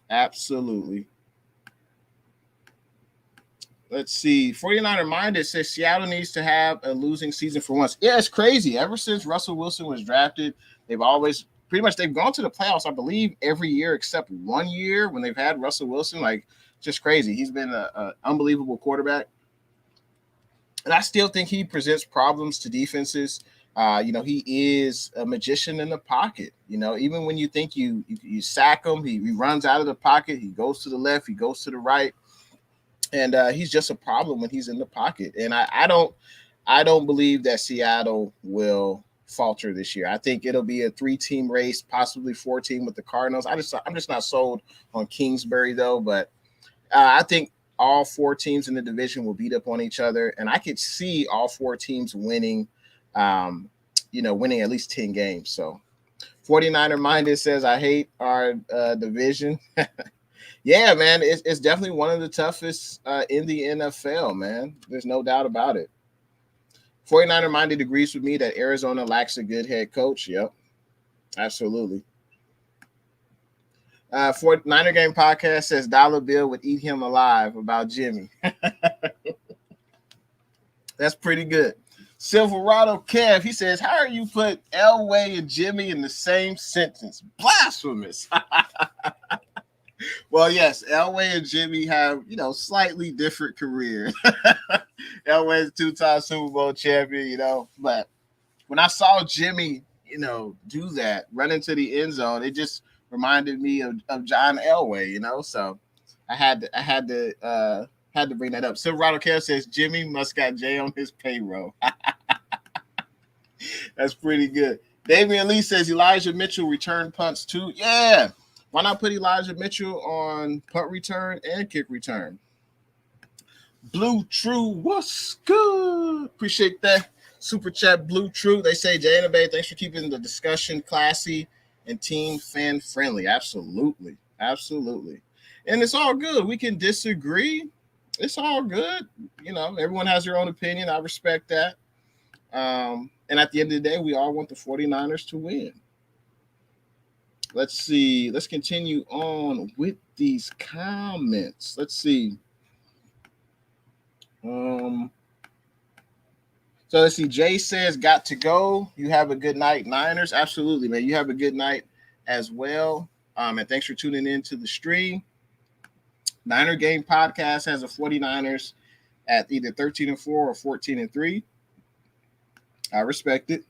Absolutely. Let's see. 49er Minded says Seattle needs to have a losing season for once. Yeah, it's crazy. Ever since Russell Wilson was drafted, they've gone to the playoffs, I believe, every year except 1 year when they've had Russell Wilson. Like, just crazy. He's been an unbelievable quarterback. And I still think he presents problems to defenses. He is a magician in the pocket. Even when you think you sack him, he runs out of the pocket. He goes to the left. He goes to the right. And he's just a problem when he's in the pocket. And I don't believe that Seattle will falter this year. I think it'll be a 3-team race, possibly 4-team with the Cardinals. I'm just not sold on Kingsbury, though. But I think all 4 teams in the division will beat up on each other, and I could see all 4 teams winning, winning at least 10 games. So 49er Minded says, I hate our division. Yeah, man, it's definitely one of the toughest in the NFL, man. There's no doubt about it. 49er Minded agrees with me that Arizona lacks a good head coach. Yep, absolutely. Niner Game Podcast says Dollar Bill would eat him alive about Jimmy. That's pretty good. Silverado Kev, he says, how are you put Elway and Jimmy in the same sentence? Blasphemous. Well, yes, Elway and Jimmy have, slightly different careers. Elway's a 2-time Super Bowl champion, but when I saw Jimmy, do that, run into the end zone, it just reminded me of John Elway, so I had to bring that up. Silverado Kev says Jimmy must got Jay on his payroll. That's pretty good. Damian Lee says Elijah Mitchell return punts too. Yeah. Why not put Elijah Mitchell on punt return and kick return? Blue True, what's good? Appreciate that. Super chat, Blue True. They say, Jay and intheBay, thanks for keeping the discussion classy and team fan friendly. Absolutely. Absolutely. And it's all good. We can disagree. It's all good. Everyone has their own opinion. I respect that. And at the end of the day, we all want the 49ers to win. Let's see. Let's continue on with these comments. Let's see. So let's see. Jay says, got to go. You have a good night, Niners. Absolutely, man. You have a good night as well. And thanks for tuning in to the stream. Niner Game Podcast has the 49ers at either 13-4 or 14-3. I respect it.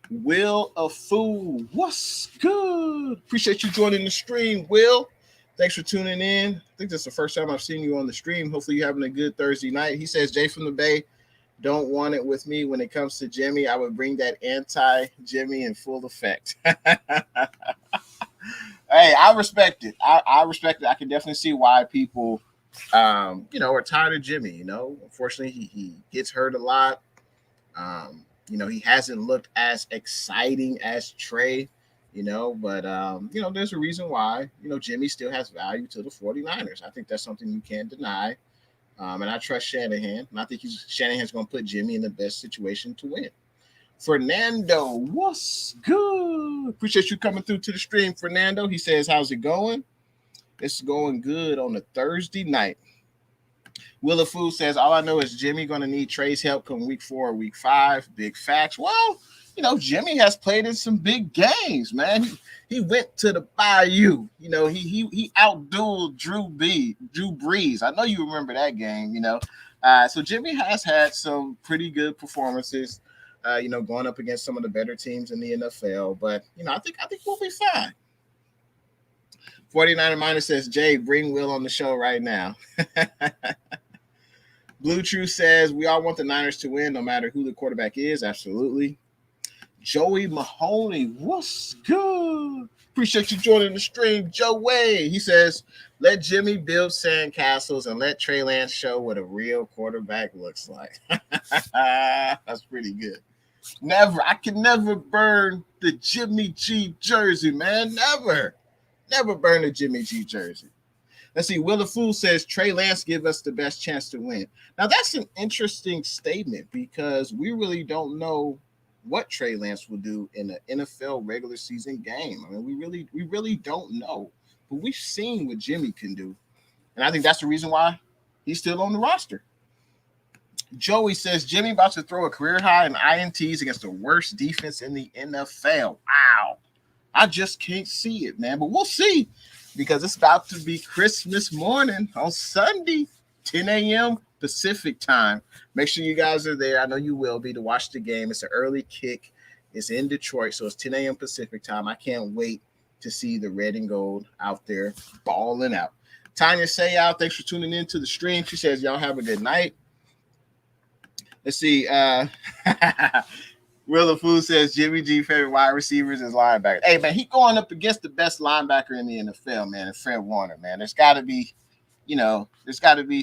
Will of Fool, what's good? Appreciate you joining the stream, Will. Thanks for tuning in. I think this is the first time I've seen you on the stream. Hopefully, you're having a good Thursday night. He says, Jay from the Bay, don't want it with me when it comes to Jimmy. I would bring that anti-Jimmy in full effect. Hey, I respect it. I respect it. I can definitely see why people, are tired of Jimmy. Unfortunately, he gets hurt a lot. He hasn't looked as exciting as Trey, but there's a reason why, Jimmy still has value to the 49ers. I think that's something you can't deny. And I trust Shanahan. And I think Shanahan's going to put Jimmy in the best situation to win. Fernando, what's good? Appreciate you coming through to the stream, Fernando. He says, how's it going? It's going good on a Thursday night. Willa Food says, all I know is Jimmy going to need Trey's help come week 4 or week 5. Big facts. Well, Jimmy has played in some big games, man. He went to the Bayou. He outdueled Drew Brees. I know you remember that game, So Jimmy has had some pretty good performances, going up against some of the better teams in the NFL. But, I think we'll be fine. 49er Miner says, Jay, bring Will on the show right now. Blue True says, we all want the Niners to win no matter who the quarterback is. Absolutely. Joey Mahoney, what's good? Appreciate you joining the stream, Joey. He says, let Jimmy build sandcastles and let Trey Lance show what a real quarterback looks like. That's pretty good. I can never burn the Jimmy G jersey, man. Never burn a Jimmy G jersey. Let's see. Willa Fool says Trey Lance give us the best chance to win. Now, that's an interesting statement because we really don't know what Trey Lance will do in an NFL regular season game. I mean, we really don't know. But we've seen what Jimmy can do. And I think that's the reason why he's still on the roster. Joey says Jimmy about to throw a career high in INTs against the worst defense in the NFL. Wow. I just can't see it, man. But we'll see because it's about to be Christmas morning on Sunday, 10 a.m. Pacific time. Make sure you guys are there. I know you will be to watch the game. It's an early kick. It's in Detroit, so it's 10 a.m. Pacific time. I can't wait to see the red and gold out there balling out. Tanya Sayow, thanks for tuning in to the stream. She says, y'all have a good night. Let's see. Willa Food says Jimmy G favorite wide receivers is linebacker. Hey, man, he going up against the best linebacker in the NFL, man, and Fred Warner, man. There's got to be,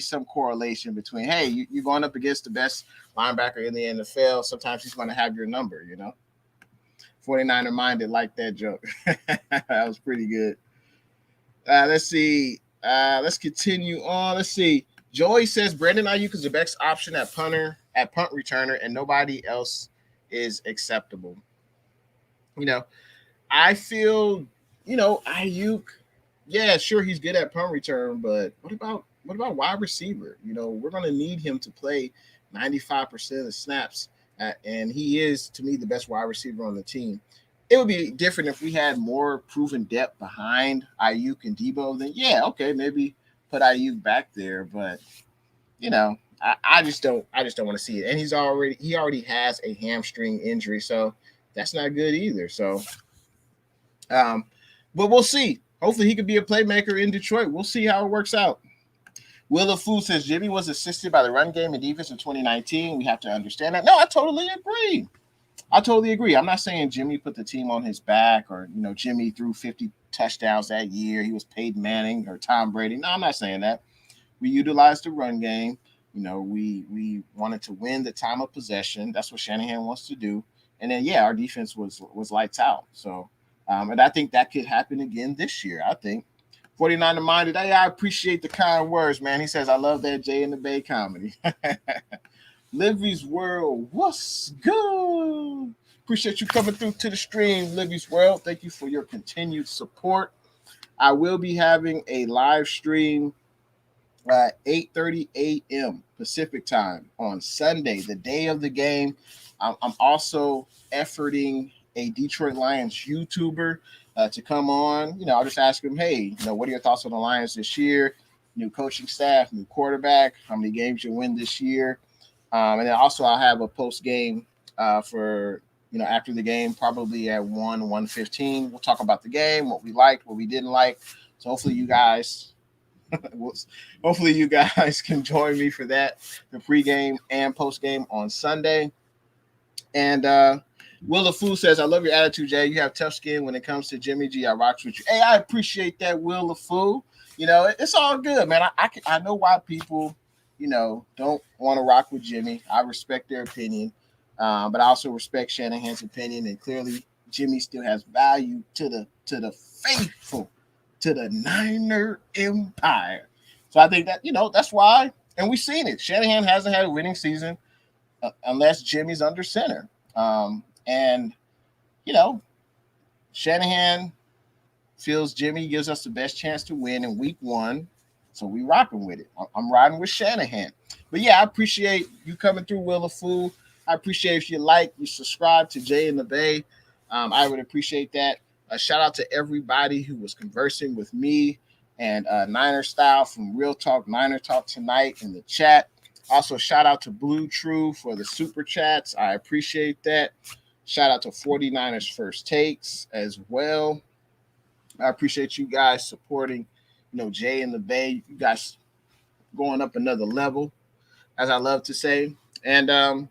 some correlation between, hey, you're going up against the best linebacker in the NFL. Sometimes he's going to have your number, 49er minded like that joke. That was pretty good. Let's see. Let's continue on. Let's see. Joey says Brandon Ayuk is the best option at punt returner, and nobody else is acceptable. I feel, Ayuk, yeah, sure, he's good at punt return, but what about wide receiver? We're going to need him to play 95% of the snaps, and he is, to me, the best wide receiver on the team. It would be different if we had more proven depth behind Ayuk and Debo. Then, yeah, okay, maybe put Ayuk back there, but I just don't want to see it. And he already has a hamstring injury, so that's not good either. So, but we'll see. Hopefully, he could be a playmaker in Detroit. We'll see how it works out. Willa Food says Jimmy was assisted by the run game and defense in 2019. We have to understand that. No, I totally agree. I'm not saying Jimmy put the team on his back or, Jimmy threw 50 touchdowns that year. He was Peyton Manning or Tom Brady. No, I'm not saying that. We utilized the run game. We wanted to win the time of possession. That's what Shanahan wants to do. And then, yeah, our defense was lights out. So, and I think that could happen again this year. I think 49er minded. Hey, I appreciate the kind words, man. He says, I love that Jay in the Bay comedy. Livy's World, what's good? Appreciate you coming through to the stream, Livy's World. Thank you for your continued support. I will be having a live stream at 8:30 a.m. Pacific time on Sunday, the day of the game. I'm also efforting a Detroit Lions YouTuber to come on. I'll just ask him, hey, what are your thoughts on the Lions this year? New coaching staff, new quarterback, how many games you win this year? And then also I'll have a post-game for after the game, probably at 1:15. We'll talk about the game, what we liked, what we didn't like. So hopefully you guys hopefully you guys can join me for that, the pregame and postgame on Sunday. And Will the Fool says, I love your attitude, Jay. You have tough skin when it comes to Jimmy G. I rocks with you. Hey, I appreciate that, Will the Fool. It's all good, man. I know why people, don't want to rock with Jimmy. I respect their opinion, but I also respect Shanahan's opinion. And clearly, Jimmy still has value to the faithful, to the Niner Empire. So I think that, that's why, and we've seen it. Shanahan hasn't had a winning season unless Jimmy's under center. And, Shanahan feels Jimmy gives us the best chance to win in week 1. So we rocking with it. I'm riding with Shanahan. But yeah, I appreciate you coming through, Will the Fool. I appreciate if you you subscribe to Jay in the Bay. I would appreciate that. Shout out to everybody who was conversing with me and 9erstyle from Real Talk, Niner Talk tonight in the chat. Also, shout out to Blue True for the super chats. I appreciate that. Shout out to 49ers First Takes as well. I appreciate you guys supporting, Jay in the Bay. You guys going up another level, as I love to say. And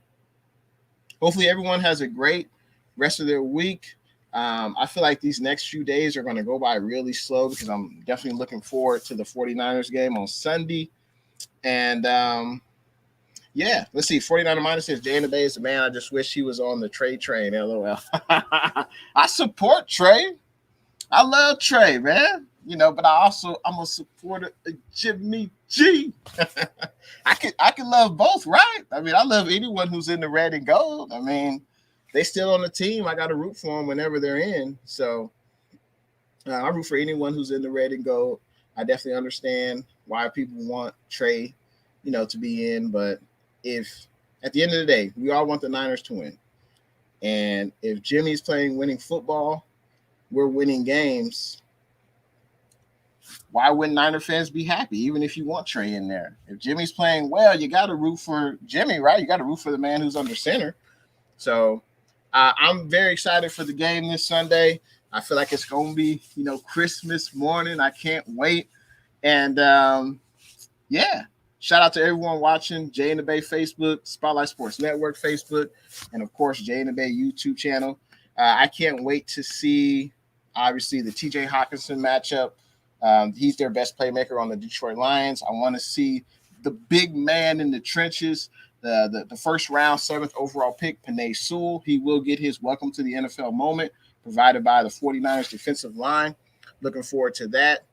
hopefully everyone has a great rest of their week. I feel like these next few days are going to go by really slow because I'm definitely looking forward to the 49ers game on Sunday. And yeah, let's see. 49er Minor says Jay in the Bay is the man. I just wish he was on the Trey train. LOL. I support Trey. I love Trey, man. But I'm a supporter of Jimmy G. I can love both, right? I mean, I love anyone who's in the red and gold. I mean, they still on the team. I got to root for them whenever they're in. So I root for anyone who's in the red and gold. I definitely understand why people want Trey, to be in. But if at the end of the day, we all want the Niners to win. And if Jimmy's playing winning football, we're winning games. Why wouldn't Niner fans be happy, even if you want Trey in there? If Jimmy's playing well, you got to root for Jimmy, right? You got to root for the man who's under center. So I'm very excited for the game this Sunday. I feel like it's going to be, Christmas morning. I can't wait. And, yeah, shout out to everyone watching Jay in the Bay Facebook, Spotlight Sports Network Facebook, and, of course, Jay in the Bay YouTube channel. I can't wait to see, obviously, the TJ Hawkinson matchup. He's their best playmaker on the Detroit Lions. I want to see the big man in the trenches, the first round, 7th overall pick, Penei Sewell. He will get his welcome to the NFL moment provided by the 49ers defensive line. Looking forward to that.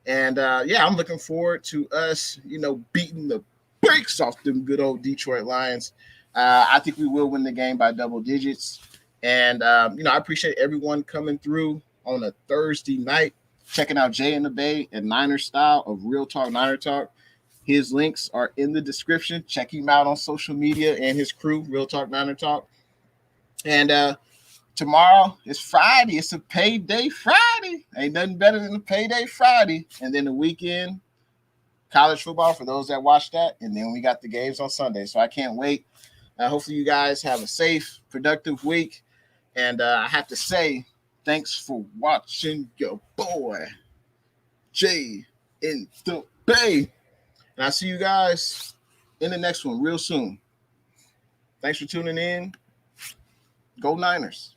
And, yeah, I'm looking forward to us, beating the brakes off them good old Detroit Lions. I think we will win the game by double digits. And, I appreciate everyone coming through on a Thursday night, checking out Jay in the Bay and 9erstyle of Real Talk, Niner Talk. His links are in the description. Check him out on social media and his crew, Real Talk, Niner Talk. And tomorrow is Friday. It's a payday Friday. Ain't nothing better than a payday Friday. And then the weekend, college football for those that watch that. And then we got the games on Sunday. So I can't wait. Hopefully you guys have a safe, productive week. And I have to say, thanks for watching your boy, Jay in the Bay. And I'll see you guys in the next one real soon. Thanks for tuning in. Go Niners.